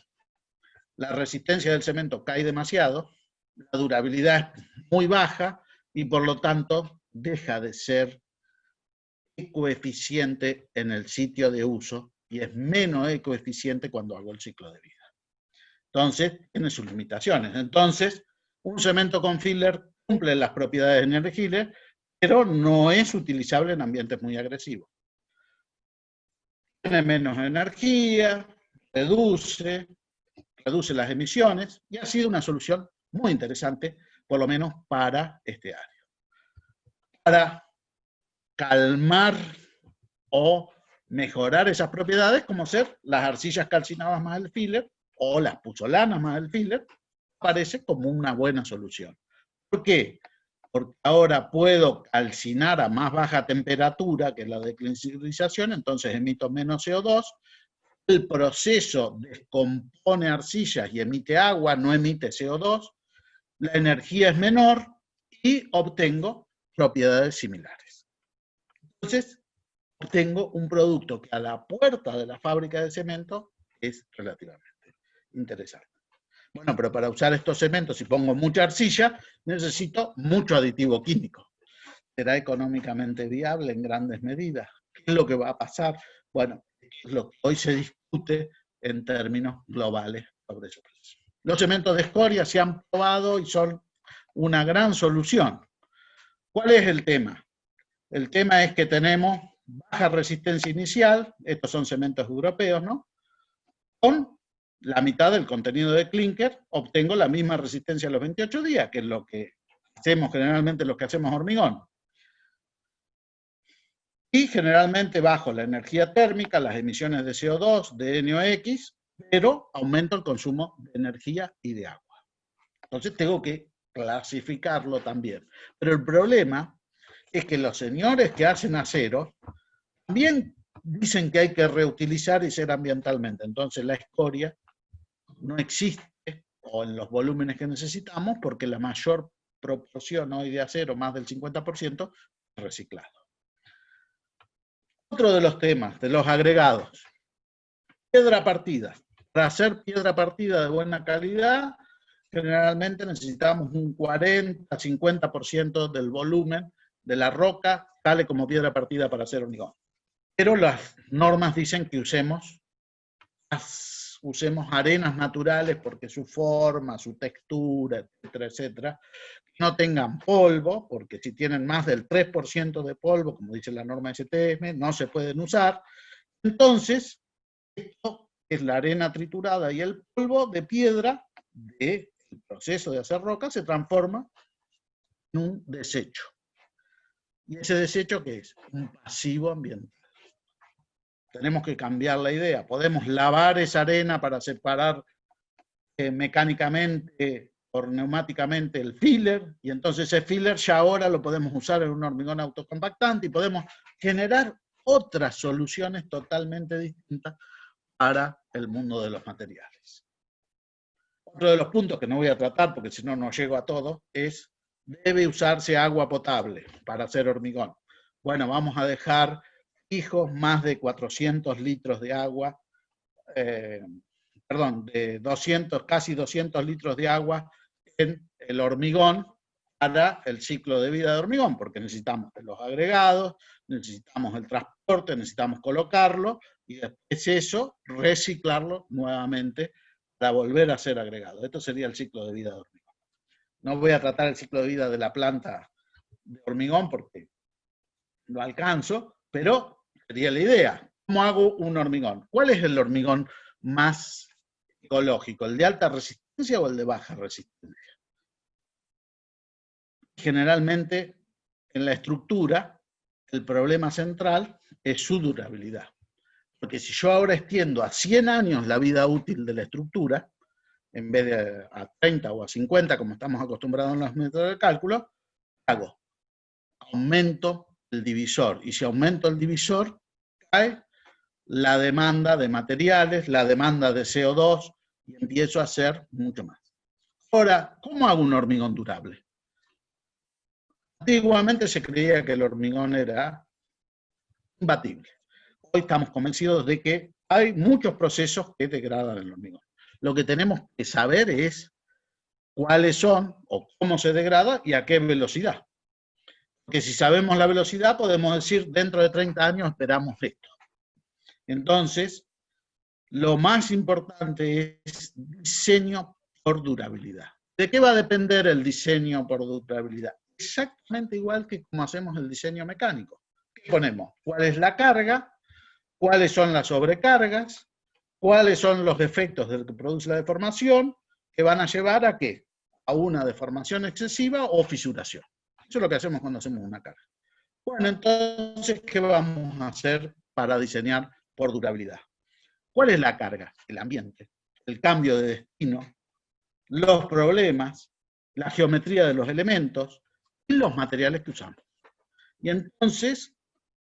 la resistencia del cemento cae demasiado, la durabilidad es muy baja y por lo tanto deja de ser ecoeficiente en el sitio de uso y es menos ecoeficiente cuando hago el ciclo de vida. Entonces, tiene sus limitaciones. Entonces, un cemento con filler cumple las propiedades energiles, pero no es utilizable en ambientes muy agresivos. Tiene menos energía, reduce las emisiones, y ha sido una solución muy interesante, por lo menos para este área. Para calmar o mejorar esas propiedades, como ser las arcillas calcinadas más el filler, o las puzzolanas más el filler, parece como una buena solución. ¿Por qué? Porque ahora puedo calcinar a más baja temperatura, que es la declinización, entonces emito menos CO2, el proceso descompone arcillas y emite agua, no emite CO2, la energía es menor y obtengo propiedades similares. Entonces, obtengo un producto que a la puerta de la fábrica de cemento es relativamente interesante. Bueno, pero para usar estos cementos, si pongo mucha arcilla, necesito mucho aditivo químico. ¿Será económicamente viable en grandes medidas? ¿Qué es lo que va a pasar? Bueno, es lo que hoy se discute en términos globales sobre su precio. Los cementos de escoria se han probado y son una gran solución. ¿Cuál es el tema? El tema es que tenemos baja resistencia inicial, estos son cementos europeos, ¿no? Con la mitad del contenido de clinker, obtengo la misma resistencia a los 28 días, que es lo que hacemos generalmente los que hacemos hormigón. Y generalmente bajo la energía térmica, las emisiones de CO2, de NOx, pero aumento el consumo de energía y de agua. Entonces tengo que clasificarlo también. Pero el problema es que los señores que hacen acero también dicen que hay que reutilizar y ser ambientalmente. Entonces la escoria no existe, o en los volúmenes que necesitamos, porque la mayor proporción hoy de acero, más del 50%, es reciclado. Otro de los temas, de los agregados. Piedra partida. Para hacer piedra partida de buena calidad, generalmente necesitamos un 40-50% del volumen de la roca, sale como piedra partida para hacer hormigón. Pero las normas dicen que usemos arenas naturales porque su forma, su textura, etcétera, etcétera, no tengan polvo, porque si tienen más del 3% de polvo, como dice la norma STM, no se pueden usar. Entonces, esto es la arena triturada y el polvo de piedra del proceso de hacer roca se transforma en un desecho. ¿Y ese desecho qué es? Un pasivo ambiental. Tenemos que cambiar la idea. Podemos lavar esa arena para separar mecánicamente o neumáticamente el filler, y entonces ese filler ya ahora lo podemos usar en un hormigón autocompactante y podemos generar otras soluciones totalmente distintas para el mundo de los materiales. Otro de los puntos que no voy a tratar, porque si no, no llego a todo, es debe usarse agua potable para hacer hormigón. Bueno, vamos a dejar fijos más de 400 litros de agua, de 200, casi 200 litros de agua en el hormigón para el ciclo de vida de hormigón, porque necesitamos los agregados, necesitamos el transporte, necesitamos colocarlo, y después eso, reciclarlo nuevamente para volver a ser agregado. Esto sería el ciclo de vida de hormigón. No voy a tratar el ciclo de vida de la planta de hormigón porque no alcanzo, pero sería la idea. ¿Cómo hago un hormigón? ¿Cuál es el hormigón más ecológico? ¿El de alta resistencia o el de baja resistencia? Generalmente, en la estructura, el problema central es su durabilidad. Porque si yo ahora extiendo a 100 años la vida útil de la estructura, en vez de a 30 o a 50, como estamos acostumbrados en los métodos de cálculo, aumento el divisor. Y si aumento el divisor, cae la demanda de materiales, la demanda de CO2, y empiezo a hacer mucho más. Ahora, ¿cómo hago un hormigón durable? Antiguamente se creía que el hormigón era imbatible. Hoy estamos convencidos de que hay muchos procesos que degradan el hormigón. Lo que tenemos que saber es cuáles son o cómo se degrada y a qué velocidad. Porque si sabemos la velocidad, podemos decir, dentro de 30 años esperamos esto. Entonces, lo más importante es diseño por durabilidad. ¿De qué va a depender el diseño por durabilidad? Exactamente igual que como hacemos el diseño mecánico. ¿Qué ponemos? ¿Cuál es la carga? ¿Cuáles son las sobrecargas? ¿Cuáles son los efectos del que produce la deformación? Que van a llevar a ¿qué? A una deformación excesiva o fisuración. Eso es lo que hacemos cuando hacemos una carga. Bueno, entonces, ¿qué vamos a hacer para diseñar por durabilidad? ¿Cuál es la carga? El ambiente, el cambio de destino, los problemas, la geometría de los elementos y los materiales que usamos. Y entonces,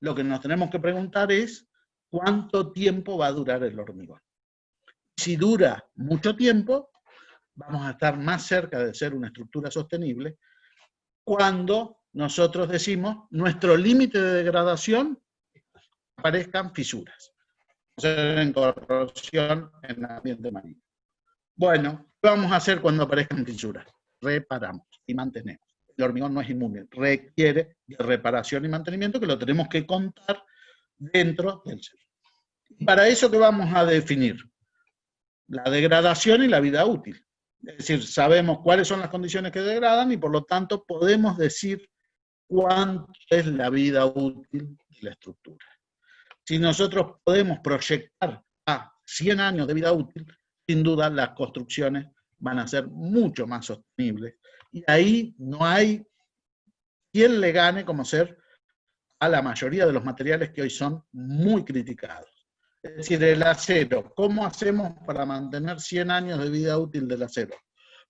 lo que nos tenemos que preguntar es ¿cuánto tiempo va a durar el hormigón? Si dura mucho tiempo, vamos a estar más cerca de ser una estructura sostenible cuando nosotros decimos nuestro límite de degradación aparezcan fisuras, en corrosión en el ambiente marino. Bueno, ¿qué vamos a hacer cuando aparezcan fisuras? Reparamos y mantenemos. El hormigón no es inmune, requiere de reparación y mantenimiento que lo tenemos que contar dentro del ser. Y para eso, ¿qué vamos a definir? La degradación y la vida útil. Es decir, sabemos cuáles son las condiciones que degradan y por lo tanto podemos decir cuánto es la vida útil de la estructura. Si nosotros podemos proyectar a 100 años de vida útil, sin duda las construcciones van a ser mucho más sostenibles. Y ahí no hay quien le gane como ser a la mayoría de los materiales que hoy son muy criticados. Es decir, el acero, ¿cómo hacemos para mantener 100 años de vida útil del acero?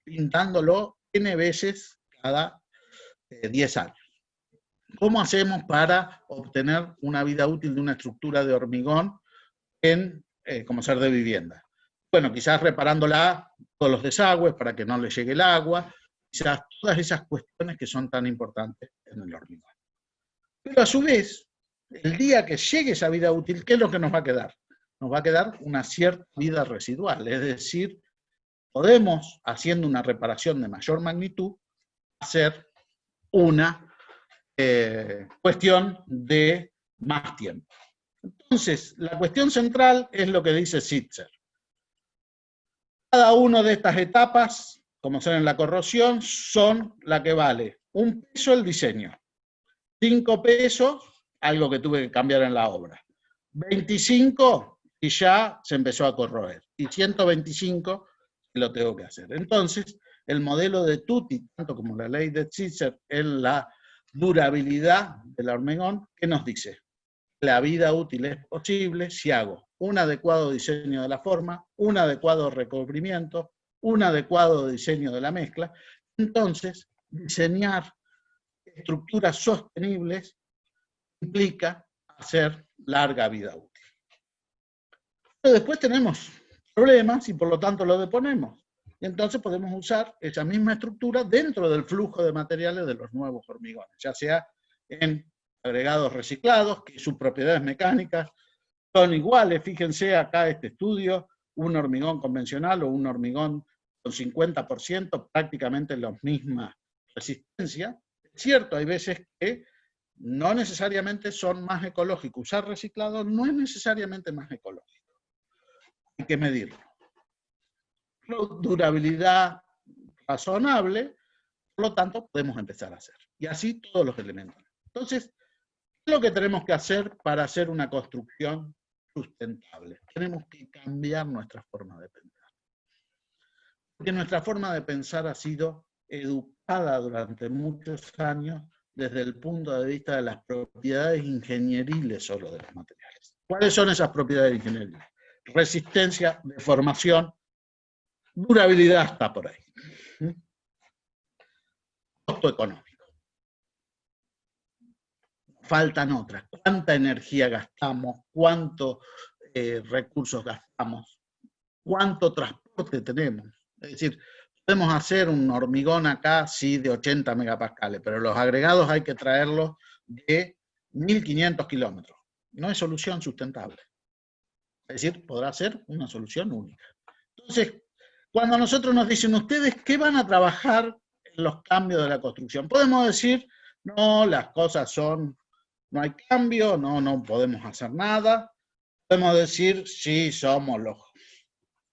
Pintándolo N veces cada 10 años. ¿Cómo hacemos para obtener una vida útil de una estructura de hormigón como ser de vivienda? Bueno, quizás reparándola todos los desagües para que no le llegue el agua, quizás todas esas cuestiones que son tan importantes en el hormigón. Pero a su vez, el día que llegue esa vida útil, ¿qué es lo que nos va a quedar? Nos va a quedar una cierta vida residual, es decir, podemos, haciendo una reparación de mayor magnitud, hacer una cuestión de más tiempo. Entonces, la cuestión central es lo que dice Sitzer. Cada una de estas etapas, como son en la corrosión, son la que vale 1 peso el diseño, 5 pesos, algo que tuve que cambiar en la obra, 25 y ya se empezó a corroer, y 125 lo tengo que hacer. Entonces, el modelo de Tutti, tanto como la ley de Sitzer, en la durabilidad del hormigón, ¿qué nos dice? La vida útil es posible si hago un adecuado diseño de la forma, un adecuado recubrimiento, un adecuado diseño de la mezcla. Entonces, diseñar estructuras sostenibles implica hacer larga vida útil. Pero después tenemos problemas y por lo tanto lo deponemos. Y entonces podemos usar esa misma estructura dentro del flujo de materiales de los nuevos hormigones, ya sea en agregados reciclados, que sus propiedades mecánicas son iguales. Fíjense acá este estudio, un hormigón convencional o un hormigón con 50%, prácticamente la misma resistencia. Es cierto, hay veces que no necesariamente son más ecológicos. Usar reciclado no es necesariamente más ecológico. Hay que medirlo. Durabilidad razonable, por lo tanto podemos empezar a hacer. Y así todos los elementos. Entonces, ¿qué es lo que tenemos que hacer para hacer una construcción sustentable? Tenemos que cambiar nuestra forma de pensar. Porque nuestra forma de pensar ha sido educada durante muchos años desde el punto de vista de las propiedades ingenieriles solo de los materiales. ¿Cuáles son esas propiedades ingenieriles? Resistencia, deformación, durabilidad está por ahí. Costo económico. Faltan otras. ¿Cuánta energía gastamos? ¿Cuántos recursos gastamos? ¿Cuánto transporte tenemos? Es decir, podemos hacer un hormigón acá, sí, de 80 megapascales, pero los agregados hay que traerlos de 1500 kilómetros. No es solución sustentable. Es decir, podrá ser una solución única. Entonces, cuando a nosotros nos dicen, ¿ustedes qué van a trabajar en los cambios de la construcción? Podemos decir, no, las cosas son, no hay cambio, no podemos hacer nada. Podemos decir, sí, somos los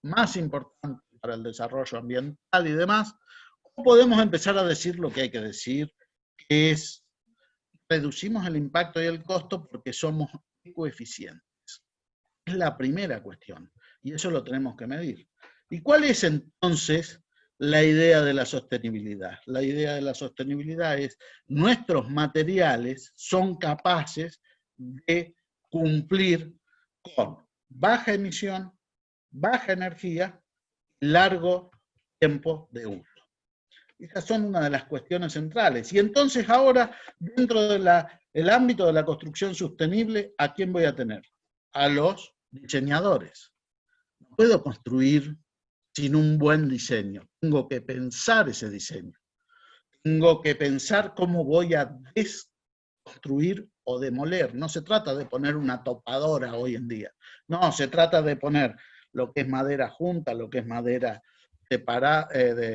más importantes para el desarrollo ambiental y demás. O podemos empezar a decir lo que hay que decir, que es, reducimos el impacto y el costo porque somos ecoeficientes. Es la primera cuestión, y eso lo tenemos que medir. ¿Y cuál es entonces la idea de la sostenibilidad? La idea de la sostenibilidad es, nuestros materiales son capaces de cumplir con baja emisión, baja energía, largo tiempo de uso. Esas son una de las cuestiones centrales. Y entonces ahora, dentro del ámbito de la construcción sostenible, ¿a quién voy a tener? A los diseñadores. No puedo construir sin un buen diseño. Tengo que pensar ese diseño. Tengo que pensar cómo voy a desconstruir o demoler. No se trata de poner una topadora hoy en día. No, se trata de poner lo que es madera junta, lo que es madera separada,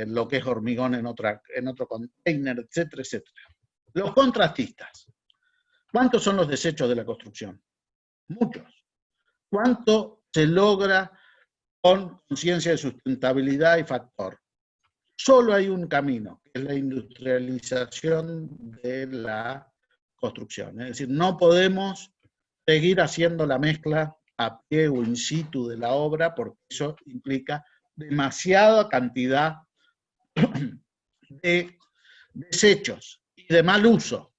lo que es hormigón en otro container, etcétera, etcétera. Los contrastistas. ¿Cuántos son los desechos de la construcción? Muchos. ¿Cuánto se logra con conciencia de sustentabilidad y factor? Solo hay un camino, que es la industrialización de la construcción. Es decir, no podemos seguir haciendo la mezcla a pie o in situ de la obra, porque eso implica demasiada cantidad de desechos y de mal uso.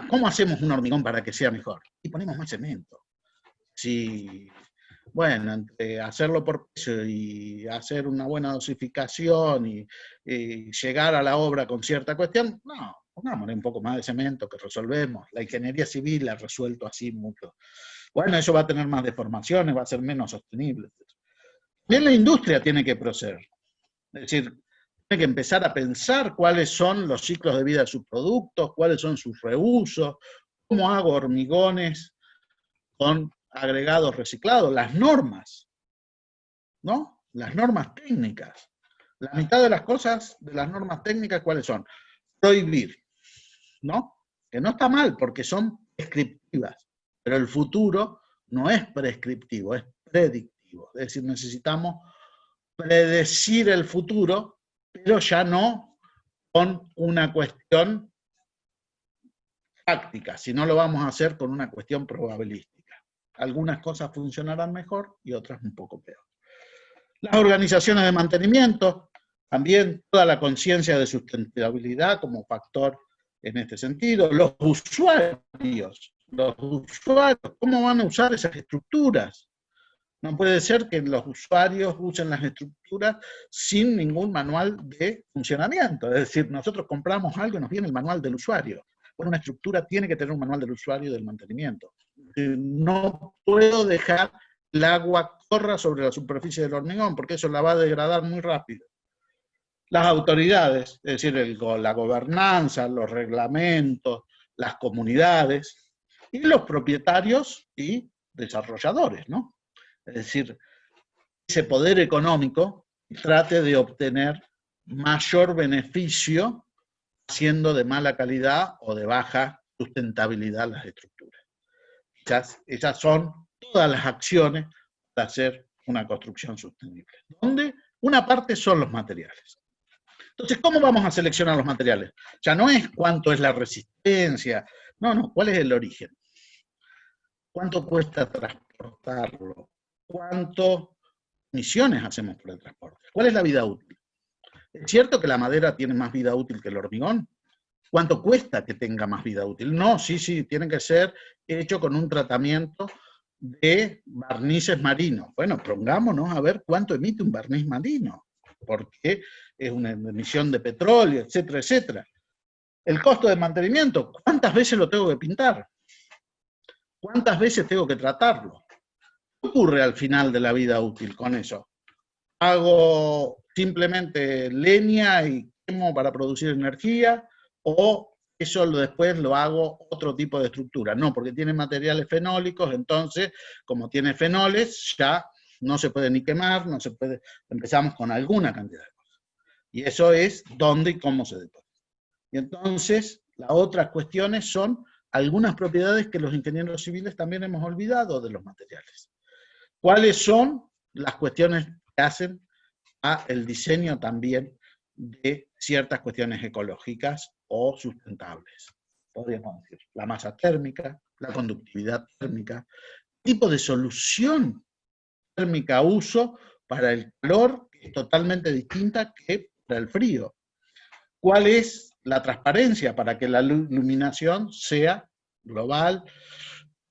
¿Cómo hacemos un hormigón para que sea mejor? Y ponemos más cemento. Si, bueno, entre hacerlo por peso y hacer una buena dosificación y llegar a la obra con cierta cuestión, no, pongámosle un poco más de cemento que resolvemos. La ingeniería civil ha resuelto así mucho. Bueno, eso va a tener más deformaciones, va a ser menos sostenible. También la industria tiene que proceder. Es decir, tiene que empezar a pensar cuáles son los ciclos de vida de sus productos, cuáles son sus reusos, cómo hago hormigones con agregados reciclados, las normas, ¿no? Las normas técnicas. La mitad de las cosas de las normas técnicas, ¿cuáles son? Prohibir, ¿no? Que no está mal porque son prescriptivas, pero el futuro no es prescriptivo, es predictivo. Es decir, necesitamos predecir el futuro, pero ya no con una cuestión práctica, sino lo vamos a hacer con una cuestión probabilística. Algunas cosas funcionarán mejor y otras un poco peor. Las organizaciones de mantenimiento, también toda la conciencia de sustentabilidad como factor en este sentido. Los usuarios, ¿cómo van a usar esas estructuras? No puede ser que los usuarios usen las estructuras sin ningún manual de funcionamiento. Es decir, nosotros compramos algo y nos viene el manual del usuario. Bueno, una estructura tiene que tener un manual del usuario y del mantenimiento. No puedo dejar el agua corra sobre la superficie del hormigón, porque eso la va a degradar muy rápido. Las autoridades, es decir, la gobernanza, los reglamentos, las comunidades, y los propietarios y desarrolladores, ¿no? Es decir, ese poder económico trate de obtener mayor beneficio haciendo de mala calidad o de baja sustentabilidad las estructuras. Esas son todas las acciones para hacer una construcción sostenible, donde una parte son los materiales. Entonces, ¿cómo vamos a seleccionar los materiales? Ya no es cuánto es la resistencia, no, ¿cuál es el origen? ¿Cuánto cuesta transportarlo? ¿Cuántas emisiones hacemos por el transporte? ¿Cuál es la vida útil? ¿Es cierto que la madera tiene más vida útil que el hormigón? ¿Cuánto cuesta que tenga más vida útil? No, sí, tiene que ser hecho con un tratamiento de barnices marinos. Bueno, pongámonos a ver cuánto emite un barniz marino, porque es una emisión de petróleo, etcétera, etcétera. El costo de mantenimiento, ¿cuántas veces lo tengo que pintar? ¿Cuántas veces tengo que tratarlo? ¿Qué ocurre al final de la vida útil con eso? ¿Hago simplemente leña y quemo para producir energía? ¿O eso después lo hago otro tipo de estructura? No, porque tiene materiales fenólicos, entonces, como tiene fenoles, ya no se puede ni quemar, no se puede, empezamos con alguna cantidad de cosas. Y eso es dónde y cómo se deposita. Y entonces, las otras cuestiones son algunas propiedades que los ingenieros civiles también hemos olvidado de los materiales. ¿Cuáles son las cuestiones que hacen al diseño también de ciertas cuestiones ecológicas o sustentables? Podríamos decir, la masa térmica, la conductividad térmica, tipo de solución térmica a uso para el calor, que es totalmente distinta que para el frío. ¿Cuál es la transparencia para que la iluminación sea global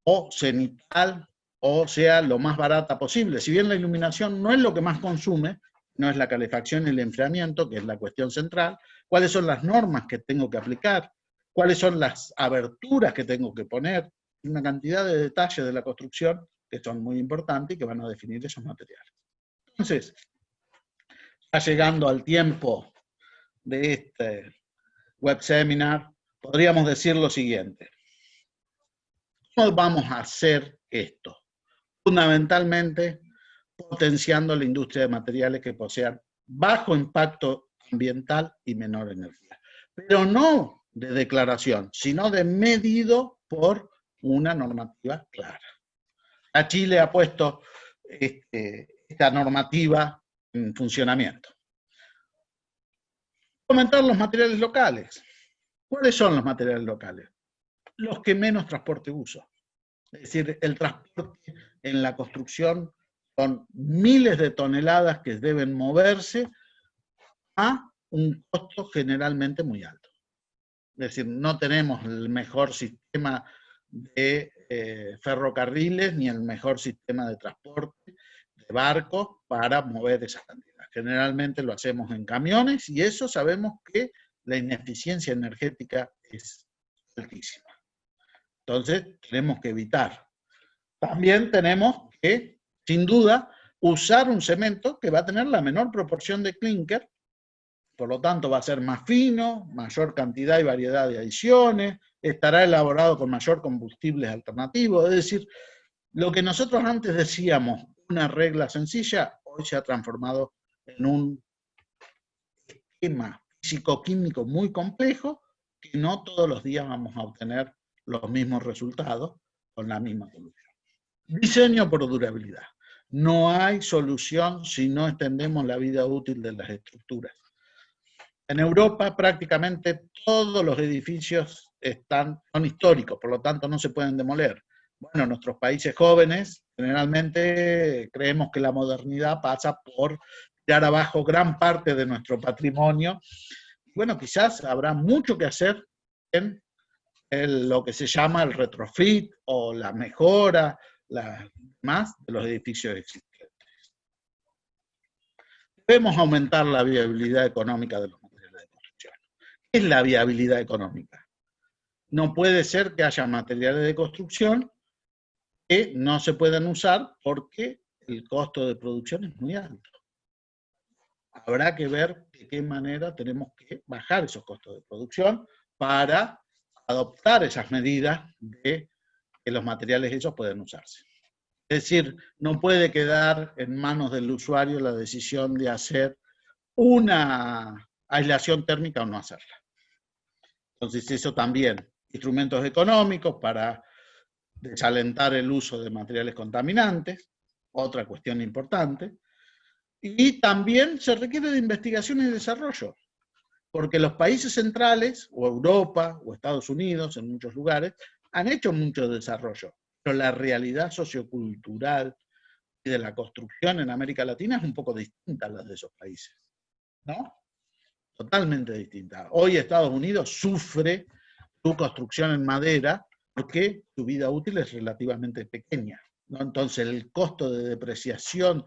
o cenital o sea lo más barata posible? Si bien la iluminación no es lo que más consume, no es la calefacción y el enfriamiento, que es la cuestión central, ¿cuáles son las normas que tengo que aplicar? ¿Cuáles son las aberturas que tengo que poner? Una cantidad de detalles de la construcción que son muy importantes y que van a definir esos materiales. Entonces, ya llegando al tiempo de este web seminar, podríamos decir lo siguiente. ¿Cómo vamos a hacer esto? Fundamentalmente, potenciando la industria de materiales que posean bajo impacto ambiental y menor energía. Pero no de declaración, sino de medido por una normativa clara. A Chile ha puesto esta normativa en funcionamiento. Comentar los materiales locales. ¿Cuáles son los materiales locales? Los que menos transporte uso. Es decir, el transporte en la construcción son miles de toneladas que deben moverse a un costo generalmente muy alto. Es decir, no tenemos el mejor sistema de ferrocarriles ni el mejor sistema de transporte de barcos para mover esa cantidad. Generalmente lo hacemos en camiones y eso sabemos que la ineficiencia energética es altísima. Entonces, tenemos que evitar. También tenemos que, sin duda, usar un cemento que va a tener la menor proporción de clinker, por lo tanto va a ser más fino, mayor cantidad y variedad de adiciones, estará elaborado con mayor combustibles alternativos, es decir, lo que nosotros antes decíamos una regla sencilla, hoy se ha transformado en un esquema físico-químico muy complejo, que no todos los días vamos a obtener los mismos resultados con la misma solución. Diseño por durabilidad. No hay solución si no extendemos la vida útil de las estructuras. En Europa prácticamente todos los edificios son históricos, por lo tanto no se pueden demoler. Bueno, nuestros países jóvenes generalmente creemos que la modernidad pasa por tirar abajo gran parte de nuestro patrimonio. Bueno, quizás habrá mucho que hacer en lo que se llama el retrofit o la mejora más de los edificios existentes. Debemos aumentar la viabilidad económica de los materiales de construcción. ¿Qué es la viabilidad económica? No puede ser que haya materiales de construcción que no se puedan usar porque el costo de producción es muy alto. Habrá que ver de qué manera tenemos que bajar esos costos de producción para adoptar esas medidas de que los materiales esos pueden usarse. Es decir, no puede quedar en manos del usuario la decisión de hacer una aislación térmica o no hacerla. Entonces eso también, instrumentos económicos para desalentar el uso de materiales contaminantes, otra cuestión importante, y también se requiere de investigación y desarrollo, porque los países centrales, o Europa, o Estados Unidos, en muchos lugares, han hecho mucho desarrollo, pero la realidad sociocultural y de la construcción en América Latina es un poco distinta a las de esos países, ¿no? Totalmente distinta. Hoy Estados Unidos sufre su construcción en madera porque su vida útil es relativamente pequeña, ¿no? Entonces el costo de depreciación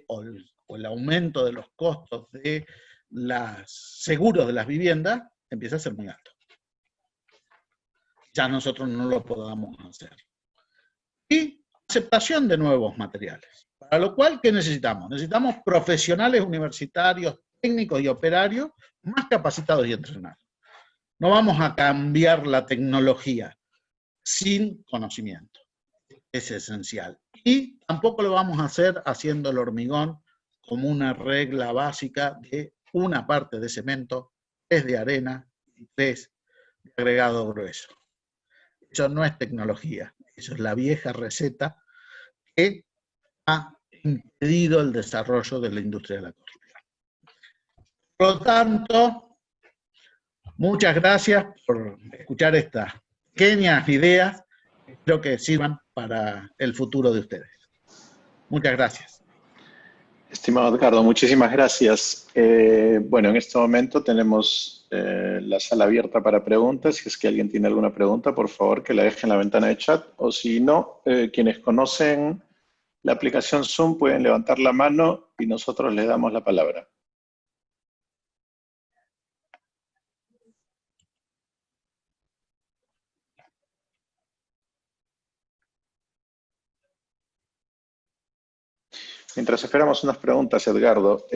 o el aumento de los costos de los seguros de las viviendas empieza a ser muy alto. Ya nosotros no lo podamos hacer. Y aceptación de nuevos materiales. Para lo cual, ¿qué necesitamos? Necesitamos profesionales universitarios, técnicos y operarios más capacitados y entrenados. No vamos a cambiar la tecnología sin conocimiento. Es esencial. Y tampoco lo vamos a hacer haciendo el hormigón como una regla básica de una parte de cemento, 3 de arena y 3 de agregado grueso. Eso no es tecnología, eso es la vieja receta que ha impedido el desarrollo de la industria de la construcción. Por lo tanto, muchas gracias por escuchar estas pequeñas ideas, espero que sirvan para el futuro de ustedes. Muchas gracias. Estimado Edgardo, muchísimas gracias. Bueno, en este momento tenemos la sala abierta para preguntas. Si es que alguien tiene alguna pregunta, por favor, que la deje en la ventana de chat. O si no, quienes conocen la aplicación Zoom pueden levantar la mano y nosotros les damos la palabra. Mientras esperamos unas preguntas, Edgardo,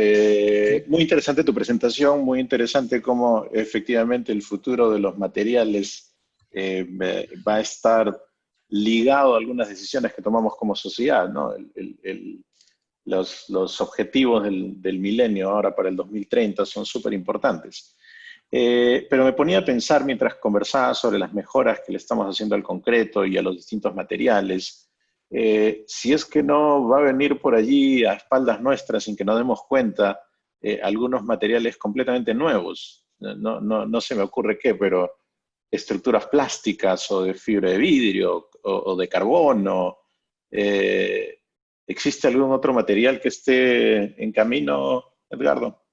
muy interesante tu presentación, muy interesante cómo efectivamente el futuro de los materiales va a estar ligado a algunas decisiones que tomamos como sociedad, ¿no? Los objetivos del milenio ahora para el 2030 son súper importantes. Pero me ponía a pensar mientras conversaba sobre las mejoras que le estamos haciendo al concreto y a los distintos materiales. Si es que no va a venir por allí a espaldas nuestras sin que nos demos cuenta algunos materiales completamente nuevos. No se me ocurre qué, pero estructuras plásticas o de fibra de vidrio o de carbono. ¿Existe algún otro material que esté en camino, Edgardo?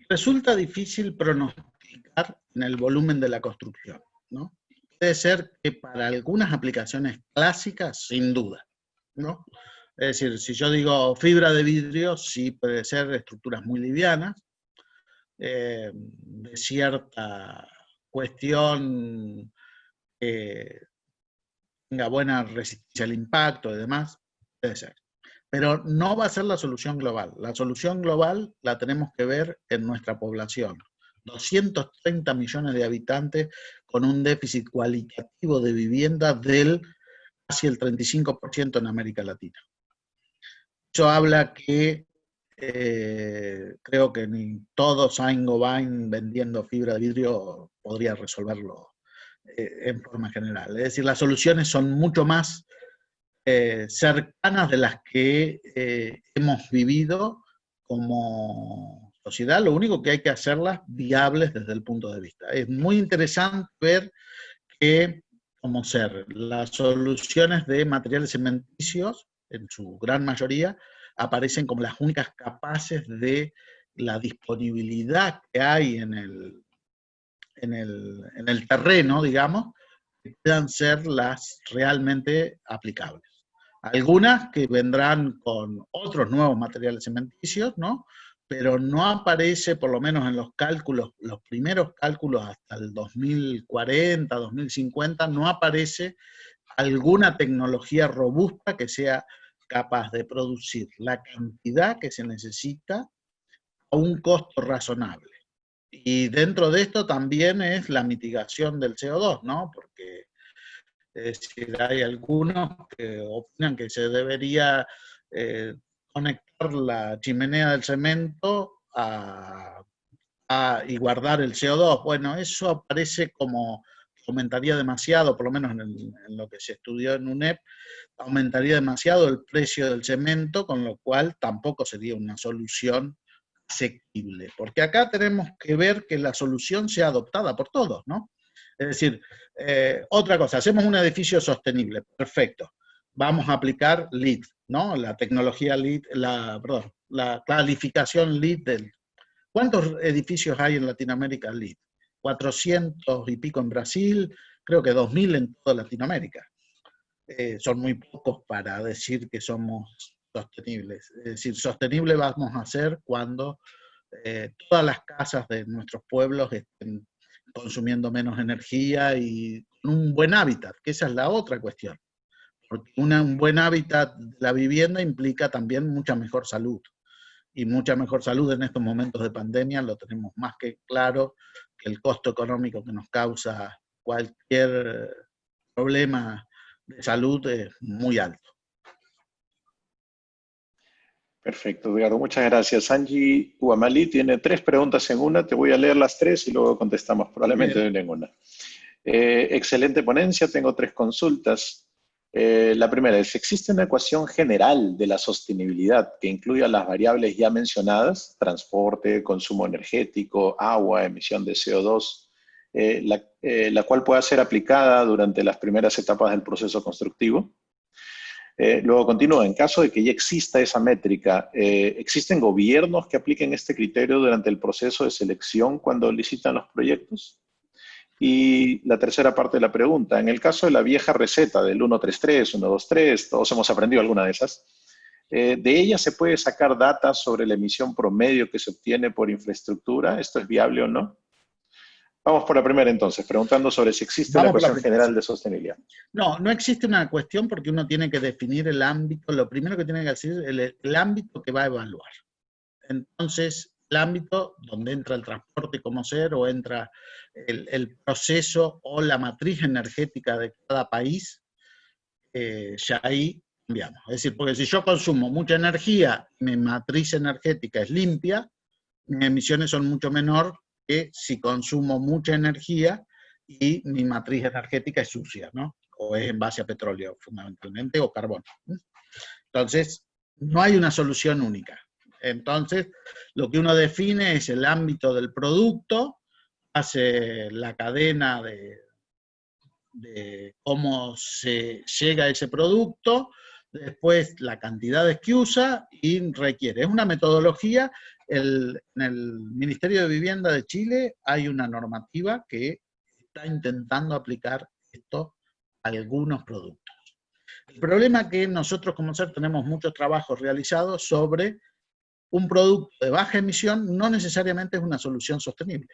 Resulta difícil pronosticar en el volumen de la construcción, ¿no? Puede ser que para algunas aplicaciones clásicas, sin duda, ¿no? Es decir, si yo digo fibra de vidrio, sí puede ser estructuras muy livianas, de cierta cuestión que tenga buena resistencia al impacto y demás, puede ser. Pero no va a ser la solución global. La solución global la tenemos que ver en nuestra población. 230 millones de habitantes con un déficit cualitativo de vivienda del casi el 35% en América Latina. Eso habla que creo que ni todo Saint-Gobain vendiendo fibra de vidrio podría resolverlo en forma general. Es decir, las soluciones son mucho más cercanas de las que hemos vivido como sociedad. Lo único que hay que hacerlas viables desde el punto de vista. Es muy interesante ver que, como ser, las soluciones de materiales cementicios, en su gran mayoría, aparecen como las únicas capaces de la disponibilidad que hay en el terreno, digamos, que puedan ser las realmente aplicables. Algunas que vendrán con otros nuevos materiales cementicios, ¿no? Pero no aparece, por lo menos en los cálculos, los primeros cálculos hasta el 2040, 2050, no aparece alguna tecnología robusta que sea capaz de producir la cantidad que se necesita a un costo razonable. Y dentro de esto también es la mitigación del CO2, ¿no? Porque es decir, hay algunos que opinan que se debería conectar la chimenea del cemento y guardar el CO2. Bueno, eso parece como aumentaría demasiado, por lo menos en lo que se estudió en UNEP, aumentaría demasiado el precio del cemento, con lo cual tampoco sería una solución asequible. Porque acá tenemos que ver que la solución sea adoptada por todos, ¿no? Es decir, otra cosa, hacemos un edificio sostenible, perfecto. Vamos a aplicar LEED, ¿no? La tecnología LEED, la calificación LEED del... ¿Cuántos edificios hay en Latinoamérica LEED? 400 y pico en Brasil, creo que 2000 en toda Latinoamérica. Son muy pocos para decir que somos sostenibles. Es decir, sostenible vamos a ser cuando todas las casas de nuestros pueblos estén consumiendo menos energía y con un buen hábitat, que esa es la otra cuestión. Porque un buen hábitat de la vivienda implica también mucha mejor salud. Y mucha mejor salud en estos momentos de pandemia lo tenemos más que claro, que el costo económico que nos causa cualquier problema de salud es muy alto. Perfecto, Edgardo. Muchas gracias. Angie Huamali tiene 3 preguntas en una. Te voy a leer las 3 y luego contestamos probablemente en una. Excelente ponencia. Tengo 3 consultas. La primera es, ¿existe una ecuación general de la sostenibilidad que incluya las variables ya mencionadas, transporte, consumo energético, agua, emisión de CO2, la cual pueda ser aplicada durante las primeras etapas del proceso constructivo? Luego continúa, en caso de que ya exista esa métrica, ¿existen gobiernos que apliquen este criterio durante el proceso de selección cuando licitan los proyectos? Y la tercera parte de la pregunta, en el caso de la vieja receta del 133, 123, todos hemos aprendido alguna de esas, ¿de ella se puede sacar data sobre la emisión promedio que se obtiene por infraestructura? ¿Esto es viable o no? Vamos por la primera entonces, preguntando sobre si existe una ecuación general de sostenibilidad. No, no existe una cuestión porque uno tiene que definir el ámbito, lo primero que tiene que decir es el ámbito que va a evaluar. Entonces, el ámbito donde entra el transporte como ser o entra el proceso o la matriz energética de cada país, ya ahí cambiamos. Es decir, porque si yo consumo mucha energía, mi matriz energética es limpia, mis emisiones son mucho menor que si consumo mucha energía y mi matriz energética es sucia, ¿no? o es en base a petróleo fundamentalmente, o carbón. Entonces, no hay una solución única. Entonces, lo que uno define es el ámbito del producto, hace la cadena de cómo se llega a ese producto, después la cantidades que usa y requiere. Es una metodología. En el Ministerio de Vivienda de Chile hay una normativa que está intentando aplicar esto a algunos productos. El problema es que nosotros como SER tenemos muchos trabajos realizados sobre un producto de baja emisión no necesariamente es una solución sostenible.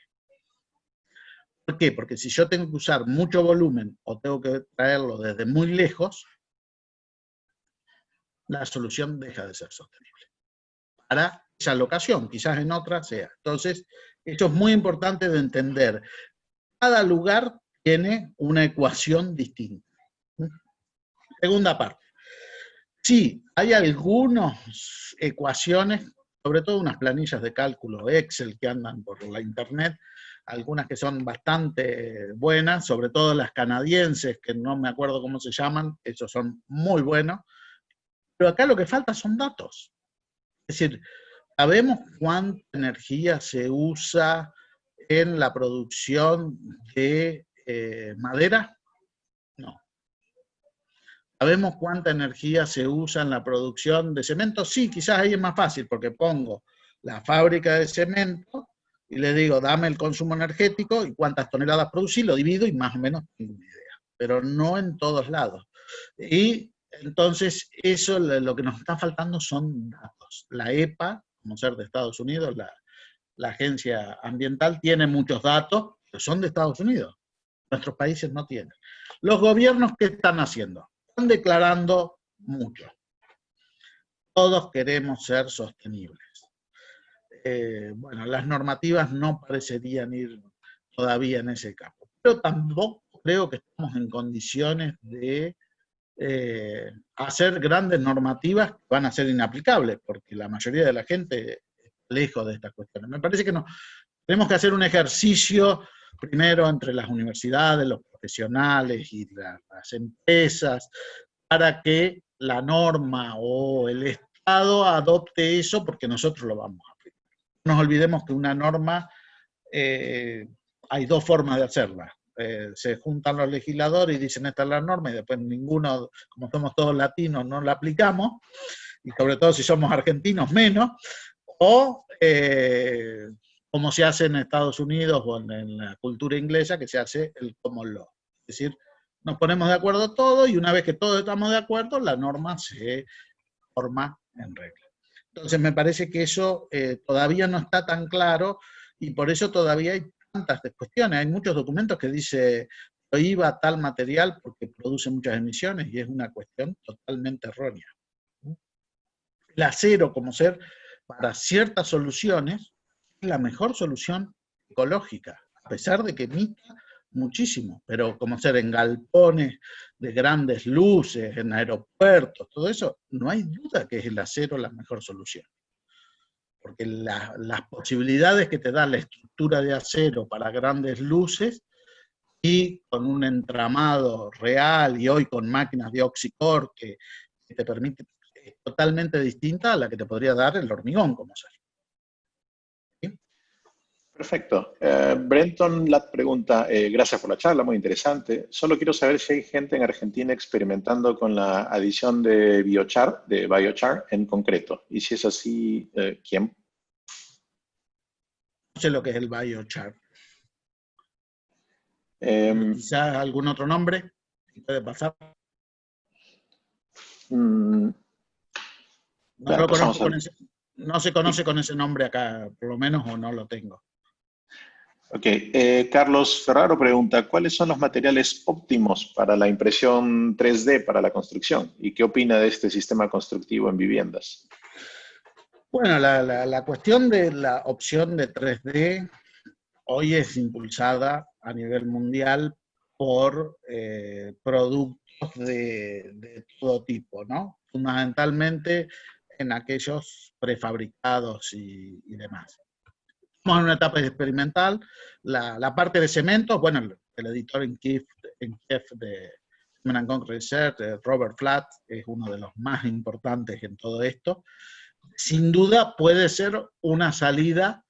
¿Por qué? Porque si yo tengo que usar mucho volumen o tengo que traerlo desde muy lejos, la solución deja de ser sostenible. Para esa locación, quizás en otra sea. Entonces, esto es muy importante de entender. Cada lugar tiene una ecuación distinta. Segunda parte. Sí, hay algunas ecuaciones, sobre todo unas planillas de cálculo Excel que andan por la internet, algunas que son bastante buenas, sobre todo las canadienses, que no me acuerdo cómo se llaman, esos son muy buenos, pero acá lo que falta son datos. Es decir, ¿sabemos cuánta energía se usa en la producción de madera? No. ¿Sabemos cuánta energía se usa en la producción de cemento? Sí, quizás ahí es más fácil, porque pongo la fábrica de cemento y le digo, dame el consumo energético y cuántas toneladas producí, lo divido y más o menos tengo una idea. Pero no en todos lados. Y entonces eso lo que nos está faltando son datos. La EPA, como ser de Estados Unidos, la agencia ambiental, tiene muchos datos, que son de Estados Unidos. Nuestros países no tienen. Los gobiernos, ¿qué están haciendo? Están declarando mucho. Todos queremos ser sostenibles. Bueno, las normativas no parecerían ir todavía en ese campo, pero tampoco creo que estamos en condiciones de hacer grandes normativas que van a ser inaplicables, porque la mayoría de la gente está lejos de estas cuestiones. Me parece que no. Tenemos que hacer un ejercicio primero entre las universidades, los profesionales y las empresas, para que la norma o el Estado adopte eso, porque nosotros lo vamos a aplicar. No nos olvidemos que una norma, hay dos formas de hacerla. Se juntan los legisladores y dicen esta es la norma, y después ninguno, como somos todos latinos, no la aplicamos, y sobre todo si somos argentinos menos, o como se hace en Estados Unidos o en la cultura inglesa, que se hace el common law. Es decir, nos ponemos de acuerdo todos y una vez que todos estamos de acuerdo, la norma se forma en regla. Entonces me parece que eso todavía no está tan claro y por eso todavía hay tantas cuestiones. Hay muchos documentos que dice prohíba tal material porque produce muchas emisiones y es una cuestión totalmente errónea. El acero como ser para ciertas soluciones es la mejor solución ecológica, a pesar de que emita muchísimo, pero como ser en galpones de grandes luces, en aeropuertos, todo eso, no hay duda que es el acero la mejor solución. Porque las posibilidades que te da la estructura de acero para grandes luces y con un entramado real y hoy con máquinas de oxycore que te permite, es totalmente distinta a la que te podría dar el hormigón como ser. Perfecto. Brenton Lat pregunta, gracias por la charla, muy interesante. Solo quiero saber si hay gente en Argentina experimentando con la adición de biochar en concreto. Y si es así, ¿quién? No sé lo que es el biochar. ¿Quizás algún otro nombre? ¿Puede pasar? No lo conozco con ese, no se conoce con ese nombre acá, por lo menos, o no lo tengo. Ok, Carlos Ferraro pregunta, ¿cuáles son los materiales óptimos para la impresión 3D para la construcción? ¿Y qué opina de este sistema constructivo en viviendas? Bueno, la cuestión de la opción de 3D hoy es impulsada a nivel mundial por productos de todo tipo, ¿no? Fundamentalmente en aquellos prefabricados y demás. Estamos en una etapa experimental. La parte de cementos, bueno, el editor en Kiev de Cement and Concrete Research, Robert Flatt, es uno de los más importantes en todo esto, sin duda puede ser una salida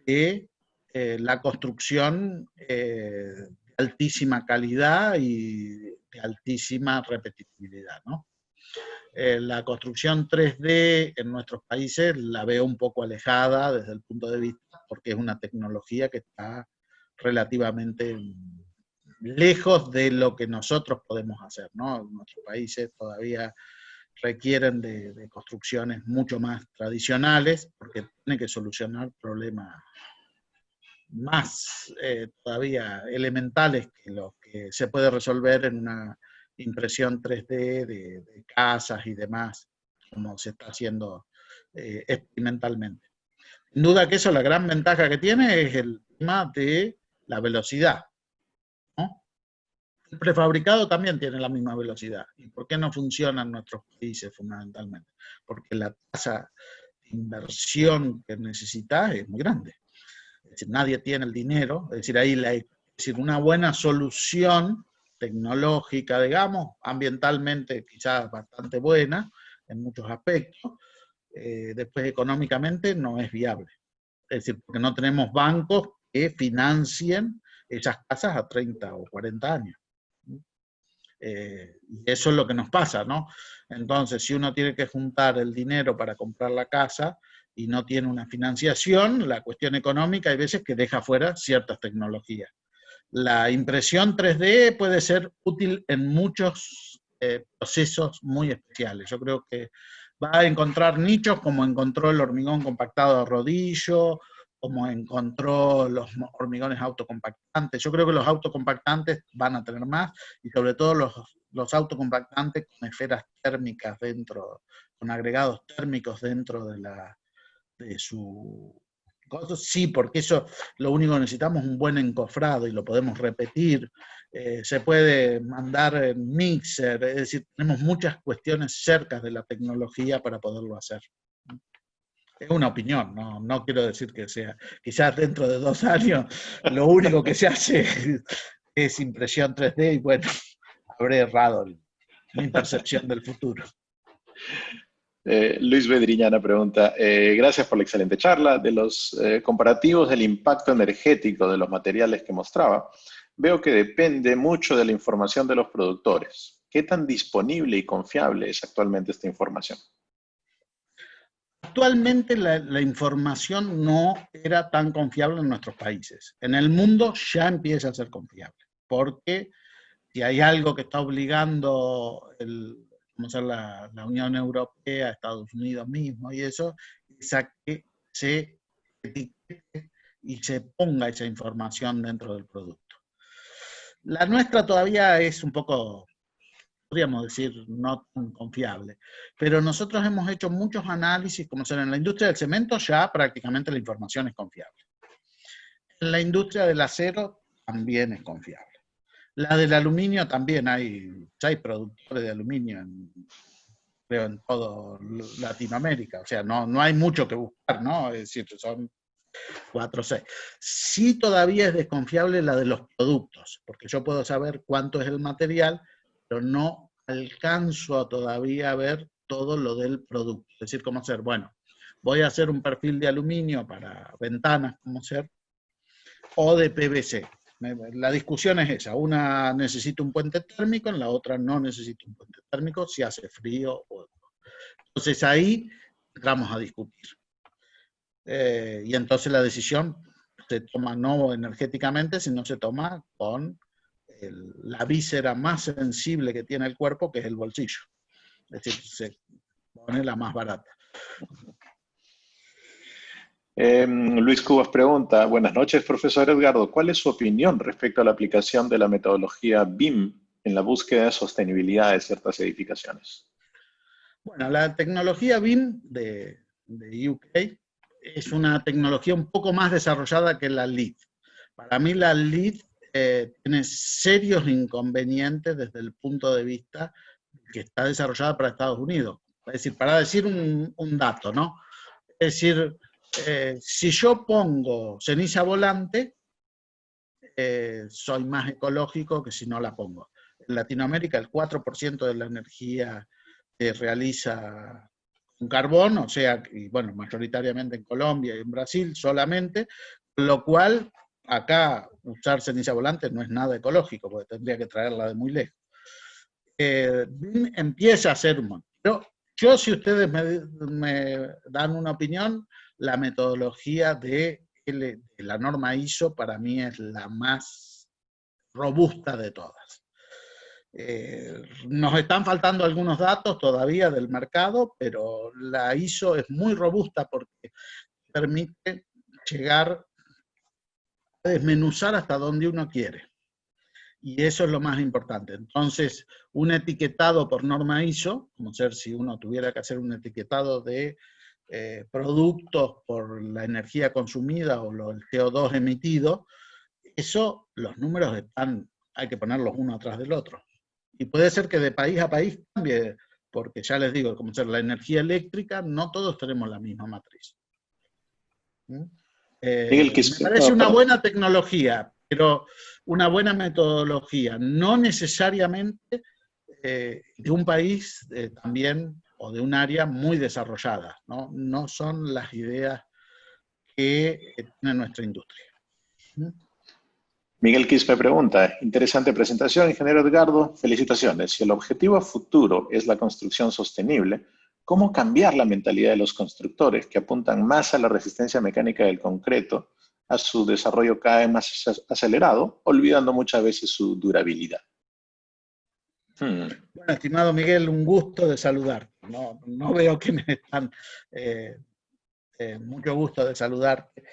de la construcción de altísima calidad y de altísima repetitividad, ¿no? La construcción 3D en nuestros países la veo un poco alejada desde el punto de vista, porque es una tecnología que está relativamente lejos de lo que nosotros podemos hacer, ¿no? Nuestros países todavía requieren de construcciones mucho más tradicionales, porque tienen que solucionar problemas más todavía elementales que los que se puede resolver en una impresión 3D de casas y demás, como se está haciendo experimentalmente. Sin duda que eso, la gran ventaja que tiene es el tema de la velocidad, ¿no? El prefabricado también tiene la misma velocidad. ¿Y por qué no funciona en nuestros países fundamentalmente? Porque la tasa de inversión que necesitas es muy grande. Es decir, nadie tiene el dinero, es decir, una buena solución tecnológica, digamos, ambientalmente quizás bastante buena en muchos aspectos, después económicamente no es viable. Es decir, porque no tenemos bancos que financien esas casas a 30 o 40 años. Y eso es lo que nos pasa, ¿no? Entonces, si uno tiene que juntar el dinero para comprar la casa y no tiene una financiación, la cuestión económica hay veces que deja fuera ciertas tecnologías. La impresión 3D puede ser útil en muchos procesos muy especiales. Yo creo que va a encontrar nichos como encontró el hormigón compactado a rodillo, como encontró los hormigones autocompactantes. Yo creo que los autocompactantes van a tener más, y sobre todo los autocompactantes con esferas térmicas dentro, con agregados térmicos dentro de su... Sí, porque eso lo único que necesitamos es un buen encofrado y lo podemos repetir. Se puede mandar en mixer, es decir, tenemos muchas cuestiones cerca de la tecnología para poderlo hacer. Es una opinión, no quiero decir que sea. Quizás dentro de 2 años lo único que se hace es impresión 3D y bueno, habré errado mi percepción del futuro. Luis Bedriñana pregunta, gracias por la excelente charla. De los comparativos del impacto energético de los materiales que mostraba, veo que depende mucho de la información de los productores. ¿Qué tan disponible y confiable es actualmente esta información? Actualmente la información no era tan confiable en nuestros países. En el mundo ya empieza a ser confiable, porque si hay algo que está obligando la Unión Europea, Estados Unidos mismo y eso, es a que se etiquete y se ponga esa información dentro del producto. La nuestra todavía es un poco, podríamos decir, no tan confiable. Pero nosotros hemos hecho muchos análisis, como ser en la industria del cemento ya prácticamente la información es confiable. En la industria del acero también es confiable. La del aluminio también hay productores de aluminio creo en toda Latinoamérica, o sea, no hay mucho que buscar, ¿no? Es decir, son 4 o 6. Sí todavía es desconfiable la de los productos, porque yo puedo saber cuánto es el material, pero no alcanzo a todavía ver todo lo del producto. Es decir, cómo hacer, bueno, voy a hacer un perfil de aluminio para ventanas, cómo hacer, o de PVC. La discusión es esa, una necesita un puente térmico, en la otra no necesita un puente térmico, si hace frío. Entonces ahí entramos a discutir. Y entonces la decisión se toma no energéticamente, sino se toma con la víscera más sensible que tiene el cuerpo, que es el bolsillo. Es decir, se pone la más barata. Luis Cubas pregunta, buenas noches, profesor Edgardo, ¿cuál es su opinión respecto a la aplicación de la metodología BIM en la búsqueda de sostenibilidad de ciertas edificaciones? Bueno, la tecnología BIM de UK es una tecnología un poco más desarrollada que la LEED. Para mí la LEED tiene serios inconvenientes desde el punto de vista que está desarrollada para Estados Unidos. Es decir, para decir un dato, ¿no? Es decir, si yo pongo ceniza volante, soy más ecológico que si no la pongo. en Latinoamérica el 4% de la energía se realiza con carbón, o sea, y bueno, mayoritariamente en Colombia y en Brasil solamente, con lo cual acá usar ceniza volante no es nada ecológico, porque tendría que traerla de muy lejos. Empieza a ser un... Pero yo, si ustedes me dan una opinión, la metodología de la norma ISO para mí es la más robusta de todas. Nos están faltando algunos datos todavía del mercado, pero la ISO es muy robusta porque permite llegar a desmenuzar hasta donde uno quiere. Y eso es lo más importante. Entonces, un etiquetado por norma ISO, como si uno tuviera que hacer un etiquetado de productos por la energía consumida o el CO2 emitido, eso, los números están, hay que ponerlos uno atrás del otro. Y puede ser que de país a país cambie, porque ya les digo, como ser la energía eléctrica, no todos tenemos la misma matriz. Miguel, Me parece una buena tecnología, pero una buena metodología, no necesariamente de un país también o de un área muy desarrollada, ¿no? No son las ideas que tiene nuestra industria. Miguel Quispe pregunta, interesante presentación, ingeniero Edgardo, felicitaciones. Si el objetivo futuro es la construcción sostenible, ¿cómo cambiar la mentalidad de los constructores que apuntan más a la resistencia mecánica del concreto, a su desarrollo cada vez más acelerado, olvidando muchas veces su durabilidad? Bueno, estimado Miguel, un gusto de saludarte. No veo quiénes están, mucho gusto de saludarte.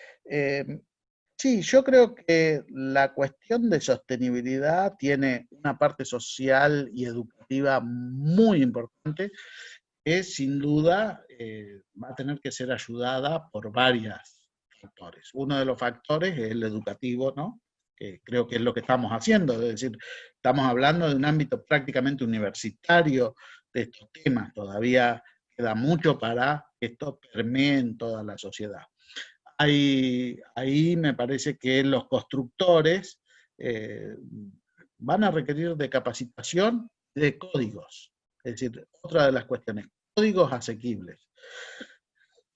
Sí, yo creo que la cuestión de sostenibilidad tiene una parte social y educativa muy importante que sin duda va a tener que ser ayudada por varios factores. Uno de los factores es el educativo, ¿no? Que creo que es lo que estamos haciendo, es decir, estamos hablando de un ámbito prácticamente universitario de estos temas, todavía queda mucho para que esto permee en toda la sociedad. Ahí me parece que los constructores van a requerir de capacitación de códigos, es decir, otra de las cuestiones, códigos asequibles.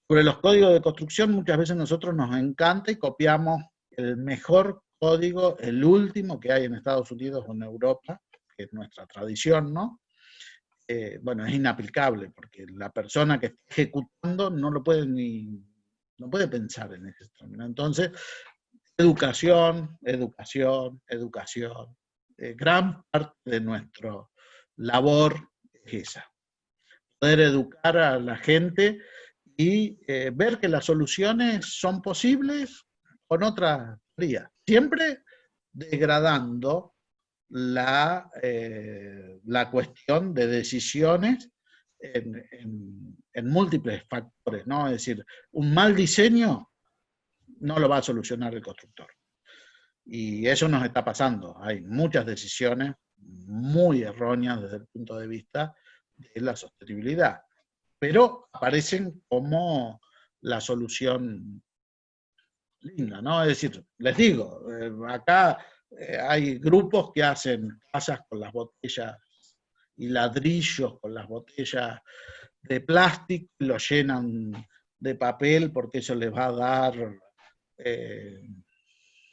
Sobre los códigos de construcción muchas veces nosotros nos encanta y copiamos el mejor código, el último que hay en Estados Unidos o en Europa, que es nuestra tradición, ¿no? Bueno, es inaplicable porque la persona que está ejecutando no lo puede no puede pensar en ese término. Entonces, educación, educación, educación. Gran parte de nuestra labor es esa. Poder educar a la gente y ver que las soluciones son posibles con otra teoría. Siempre degradando la cuestión de decisiones en múltiples factores, ¿no? Es decir, un mal diseño no lo va a solucionar el constructor. Y eso nos está pasando. Hay muchas decisiones muy erróneas desde el punto de vista de la sostenibilidad, pero aparecen como la solución linda, ¿no? Es decir, les digo, acá hay grupos que hacen casas con las botellas y ladrillos con las botellas de plástico, lo llenan de papel porque eso les va a dar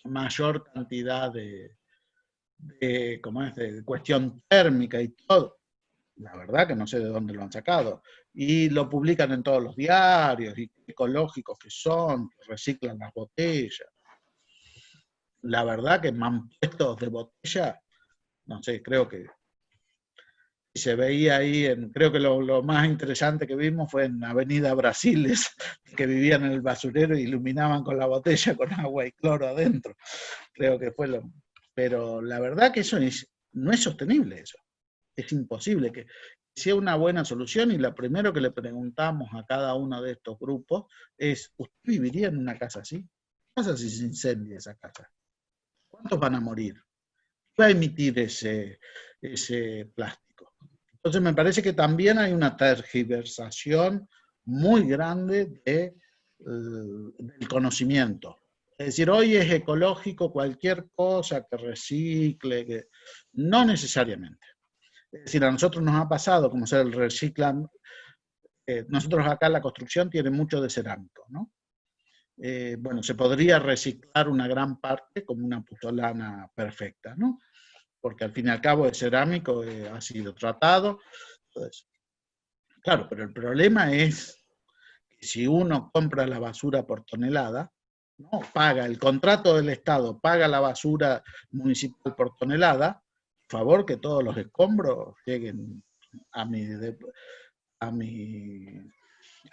mayor cantidad de cuestión térmica y todo. La verdad que no sé de dónde lo han sacado. Y lo publican en todos los diarios, y ecológicos que son, que reciclan las botellas. La verdad que mampuestos de botella, no sé, creo que se veía ahí, creo que lo más interesante que vimos fue en Avenida Brasiles, que vivían en el basurero y iluminaban con la botella con agua y cloro adentro. Creo que fue pero la verdad que eso no es sostenible eso. Es imposible que sea una buena solución, y lo primero que le preguntamos a cada uno de estos grupos es, ¿usted viviría en una casa así? ¿Qué pasa si se incendia esa casa? ¿Cuántos van a morir? ¿Qué va a emitir ese plástico? Entonces me parece que también hay una tergiversación muy grande del conocimiento. Es decir, hoy es ecológico cualquier cosa que recicle, no necesariamente. Es decir, a nosotros nos ha pasado, como ser el reciclan, nosotros acá la construcción tiene mucho de cerámico, ¿no? Bueno, se podría reciclar una gran parte como una puzzolana perfecta, ¿no? Porque al fin y al cabo el cerámico ha sido tratado. Entonces, claro, pero el problema es que si uno compra la basura por tonelada, ¿no? Paga el contrato del Estado, paga la basura municipal por tonelada, por favor que todos los escombros lleguen a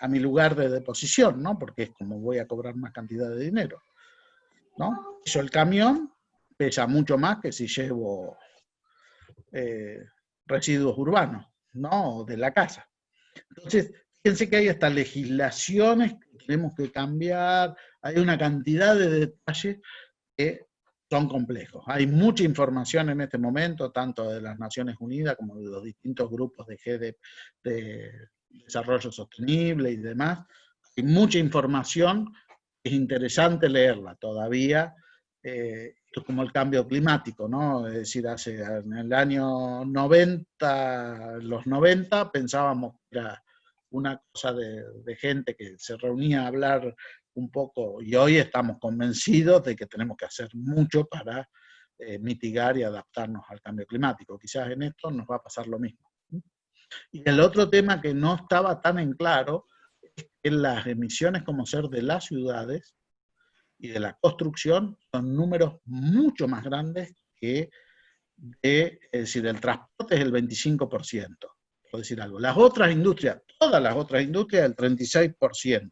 mi lugar de deposición, ¿no? Porque es como voy a cobrar más cantidad de dinero, ¿no? Eso el camión pesa mucho más que si llevo residuos urbanos, ¿no? De la casa. Entonces, fíjense que hay hasta legislaciones que tenemos que cambiar, hay una cantidad de detalles que son complejos. Hay mucha información en este momento, tanto de las Naciones Unidas como de los distintos grupos de desarrollo sostenible y demás. Hay mucha información, es interesante leerla todavía. Esto es como el cambio climático, ¿no? Es decir, en el año 90, los 90, pensábamos que era una cosa de gente que se reunía a hablar un poco, y hoy estamos convencidos de que tenemos que hacer mucho para mitigar y adaptarnos al cambio climático. Quizás en esto nos va a pasar lo mismo. Y el otro tema que no estaba tan en claro es que las emisiones como ser de las ciudades y de la construcción son números mucho más grandes que es decir, el transporte es el 25%, por decir algo. Las otras industrias, todas las otras industrias, el 36%.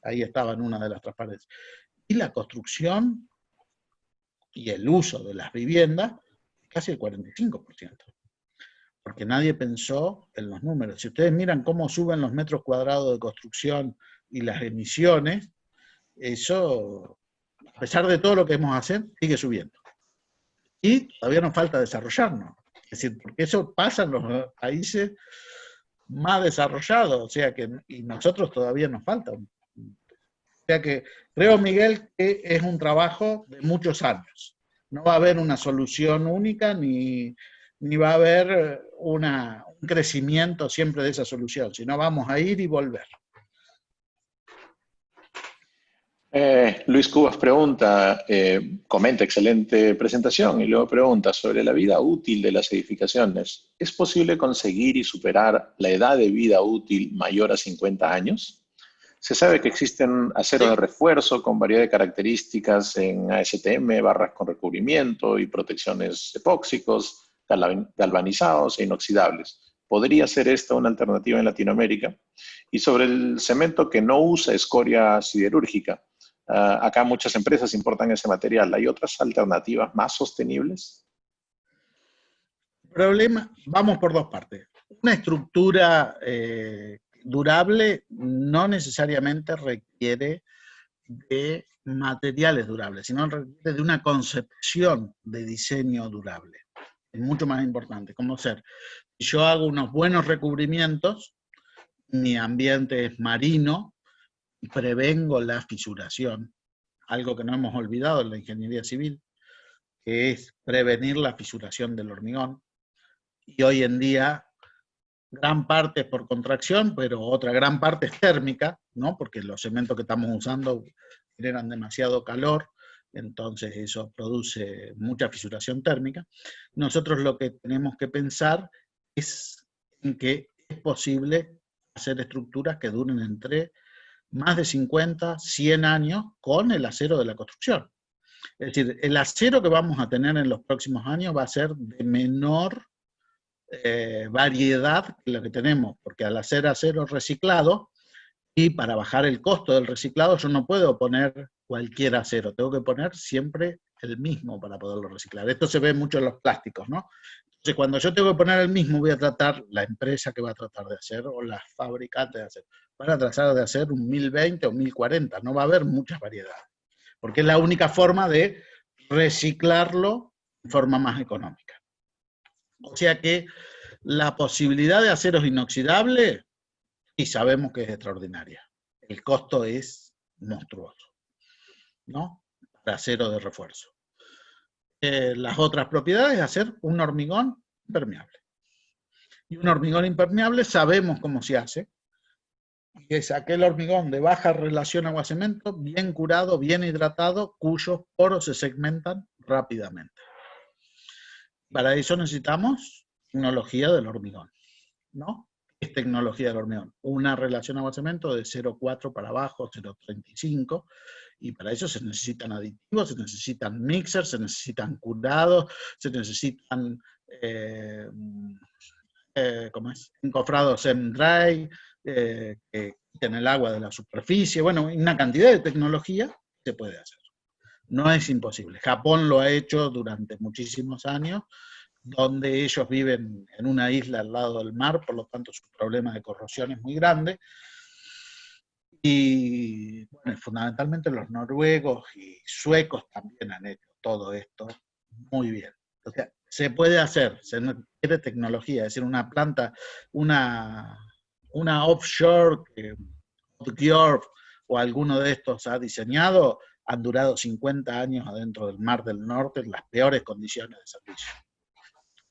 Ahí estaba en una de las transparencias. Y la construcción y el uso de las viviendas, casi el 45%. Porque nadie pensó en los números. Si ustedes miran cómo suben los metros cuadrados de construcción y las emisiones, eso, a pesar de todo lo que hemos hecho, sigue subiendo. Y todavía nos falta desarrollarnos. Es decir, porque eso pasa en los países más desarrollados, o sea que, y nosotros todavía nos falta. O sea que creo, Miguel, que es un trabajo de muchos años. No va a haber una solución única, ni va a haber un crecimiento siempre de esa solución, sino vamos a ir y volver. Luis Cubas pregunta, comenta, excelente presentación, y luego pregunta sobre la vida útil de las edificaciones. ¿Es posible conseguir y superar la edad de vida útil mayor a 50 años? Se sabe que existen aceros de refuerzo con variedad de características en ASTM, barras con recubrimiento y protecciones epóxicos, galvanizados e inoxidables. ¿Podría ser esta una alternativa en Latinoamérica? Y sobre el cemento que no usa escoria siderúrgica. Acá muchas empresas importan ese material. ¿Hay otras alternativas más sostenibles? Problema, vamos por dos partes. Una estructura durable no necesariamente requiere de materiales durables, sino requiere de una concepción de diseño durable. Es mucho más importante. Como ser, si yo hago unos buenos recubrimientos, mi ambiente es marino, prevengo la fisuración, algo que no hemos olvidado en la ingeniería civil, que es prevenir la fisuración del hormigón. Y hoy en día, gran parte es por contracción, pero otra gran parte es térmica, ¿no? Porque los cementos que estamos usando generan demasiado calor, entonces eso produce mucha fisuración térmica. Nosotros lo que tenemos que pensar es en que es posible hacer estructuras que duren entre más de 50, 100 años con el acero de la construcción. Es decir, el acero que vamos a tener en los próximos años va a ser de menor variedad que lo que tenemos, porque al hacer acero reciclado, y para bajar el costo del reciclado, yo no puedo poner cualquier acero, tengo que poner siempre el mismo para poderlo reciclar. Esto se ve mucho en los plásticos, ¿no? Entonces, cuando yo tengo que poner el mismo, voy a tratar, la empresa que va a tratar de hacer, o las fabricantes de hacer, van a tratar de hacer un 1020 o 1040, no va a haber muchas variedades, porque es la única forma de reciclarlo de forma más económica. O sea que la posibilidad de aceros inoxidables, sí sabemos que es extraordinaria. El costo es monstruoso, ¿no? de acero de refuerzo. Las otras propiedades es hacer un hormigón impermeable. Y un hormigón impermeable sabemos cómo se hace, que es aquel hormigón de baja relación agua-cemento, bien curado, bien hidratado, cuyos poros se segmentan rápidamente. Para eso necesitamos tecnología del hormigón, ¿no? ¿Qué es tecnología del hormigón? Una relación agua-cemento de 0,4 para abajo, 0,35, y para eso se necesitan aditivos, se necesitan mixers, se necesitan curados, se necesitan encofrados en dry, que quiten el agua de la superficie, bueno, una cantidad de tecnología se puede hacer. No es imposible. Japón lo ha hecho durante muchísimos años, donde ellos viven en una isla al lado del mar, por lo tanto su problema de corrosión es muy grande. Y bueno, fundamentalmente los noruegos y suecos también han hecho todo esto muy bien. O sea, se puede hacer, se requiere tecnología, es decir, una planta, una offshore que Björk o alguno de estos ha diseñado, han durado 50 años adentro del Mar del Norte en las peores condiciones de servicio.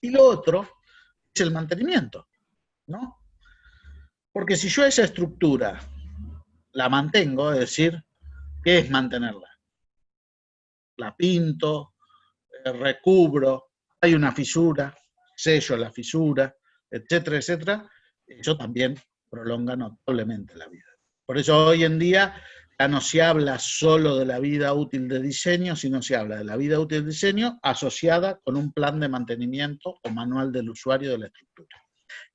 Y lo otro es el mantenimiento, ¿no? Porque si yo esa estructura la mantengo, es decir, ¿qué es mantenerla? La pinto, recubro, hay una fisura, sello la fisura, etcétera, etcétera, eso también prolonga notablemente la vida. Por eso hoy en día ya no se habla solo de la vida útil de diseño, sino se habla de la vida útil de diseño asociada con un plan de mantenimiento o manual del usuario de la estructura.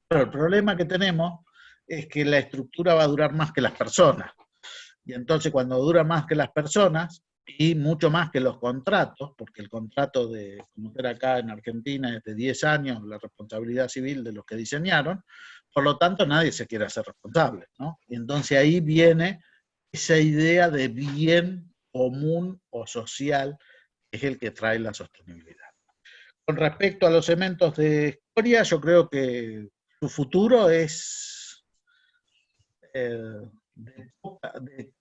Pero el problema que tenemos es que la estructura va a durar más que las personas. Y entonces cuando dura más que las personas, y mucho más que los contratos, porque el contrato de, como era acá en Argentina, es de 10 años, la responsabilidad civil de los que diseñaron, por lo tanto nadie se quiere hacer responsable, ¿no? Y entonces ahí viene esa idea de bien común o social, que es el que trae la sostenibilidad. Con respecto a los cementos de escoria, yo creo que su futuro es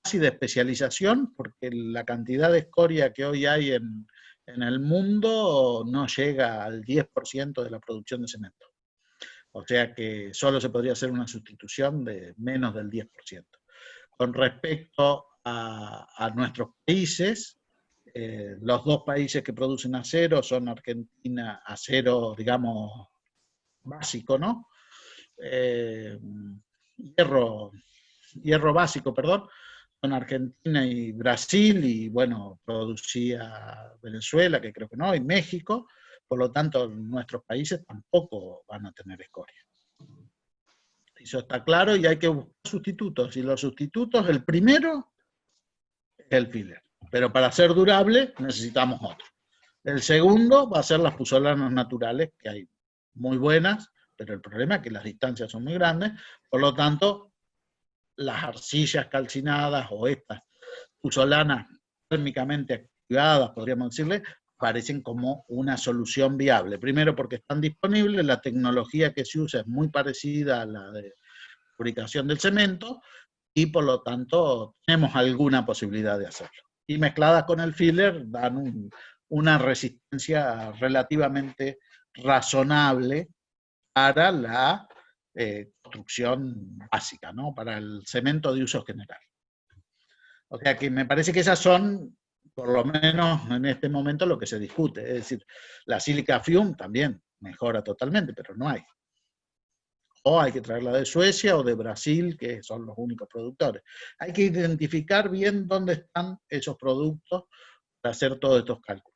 casi de especialización, porque la cantidad de escoria que hoy hay en el mundo no llega al 10% de la producción de cemento. O sea que solo se podría hacer una sustitución de menos del 10%. Con respecto a nuestros países, los dos países que producen acero son Argentina, acero, digamos, básico, ¿no? Hierro básico, perdón, son Argentina y Brasil, y bueno, producía Venezuela, que creo que no, y México, por lo tanto nuestros países tampoco van a tener escoria. Eso está claro y hay que buscar sustitutos, y los sustitutos, el primero es el filler, pero para ser durable necesitamos otro. El segundo va a ser las puzolanas naturales, que hay muy buenas, pero el problema es que las distancias son muy grandes, por lo tanto las arcillas calcinadas o estas puzolanas térmicamente activadas, podríamos decirle, parecen como una solución viable. Primero porque están disponibles, la tecnología que se usa es muy parecida a la de fabricación del cemento, y por lo tanto tenemos alguna posibilidad de hacerlo. Y mezcladas con el filler dan una resistencia relativamente razonable para la construcción básica, ¿no? Para el cemento de uso general. O sea que me parece que esas son, por lo menos en este momento, lo que se discute. Es decir, la sílica fume también mejora totalmente, pero no hay. O hay que traerla de Suecia o de Brasil, que son los únicos productores. Hay que identificar bien dónde están esos productos para hacer todos estos cálculos.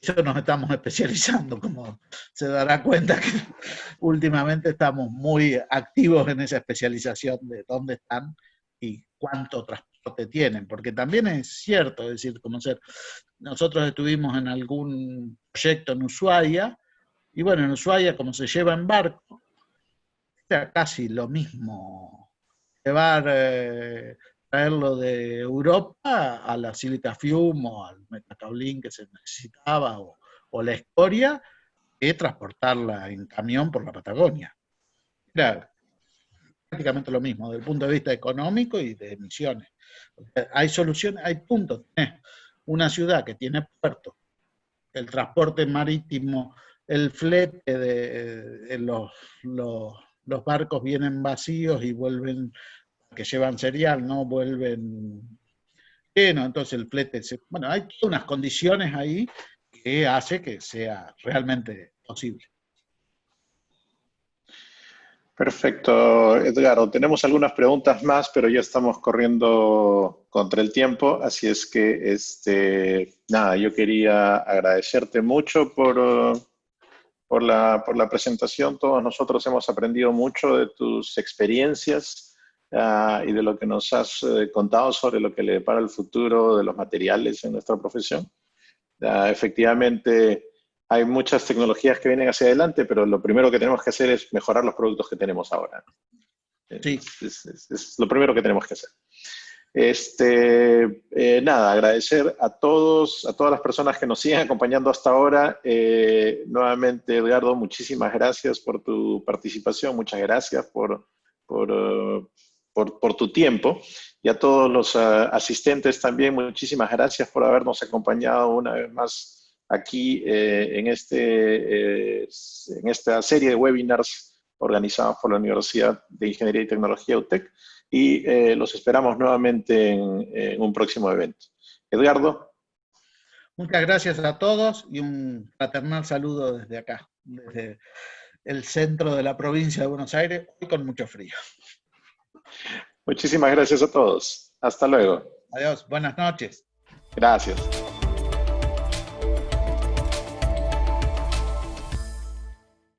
Eso nos estamos especializando, como se dará cuenta que últimamente estamos muy activos en esa especialización de dónde están y cuánto transporte tienen, porque también es cierto, es decir, como ser, nosotros estuvimos en algún proyecto en Ushuaia, y bueno, en Ushuaia, como se lleva en barco, era casi lo mismo traerlo de Europa a la sílica fume o al metacaolín que se necesitaba, o la escoria, que transportarla en camión por la Patagonia. Era prácticamente lo mismo desde el punto de vista económico y de emisiones. Hay soluciones, hay puntos. una ciudad que tiene puerto, el transporte marítimo, el flete de los barcos vienen vacíos y vuelven, que llevan cereal, ¿no? Vuelven llenos, entonces el flete, bueno, hay todas unas condiciones ahí que hace que sea realmente posible. Perfecto, Edgardo. Tenemos algunas preguntas más, pero ya estamos corriendo contra el tiempo, así es que, nada, yo quería agradecerte mucho por la presentación. Todos nosotros hemos aprendido mucho de tus experiencias y de lo que nos has contado sobre lo que le depara el futuro de los materiales en nuestra profesión. Efectivamente, hay muchas tecnologías que vienen hacia adelante, pero lo primero que tenemos que hacer es mejorar los productos que tenemos ahora. Sí. Es lo primero que tenemos que hacer. Nada, agradecer a todos, a todas las personas que nos siguen acompañando hasta ahora. Nuevamente, Edgardo, muchísimas gracias por tu participación, muchas gracias por tu tiempo. Y a todos los asistentes también, muchísimas gracias por habernos acompañado una vez más aquí en esta serie de webinars organizados por la Universidad de Ingeniería y Tecnología UTEC. Y los esperamos nuevamente en un próximo evento. Edgardo. Muchas gracias a todos y un fraternal saludo desde acá, desde el centro de la provincia de Buenos Aires, y con mucho frío. Muchísimas gracias a todos. Hasta luego. Adiós, buenas noches. Gracias.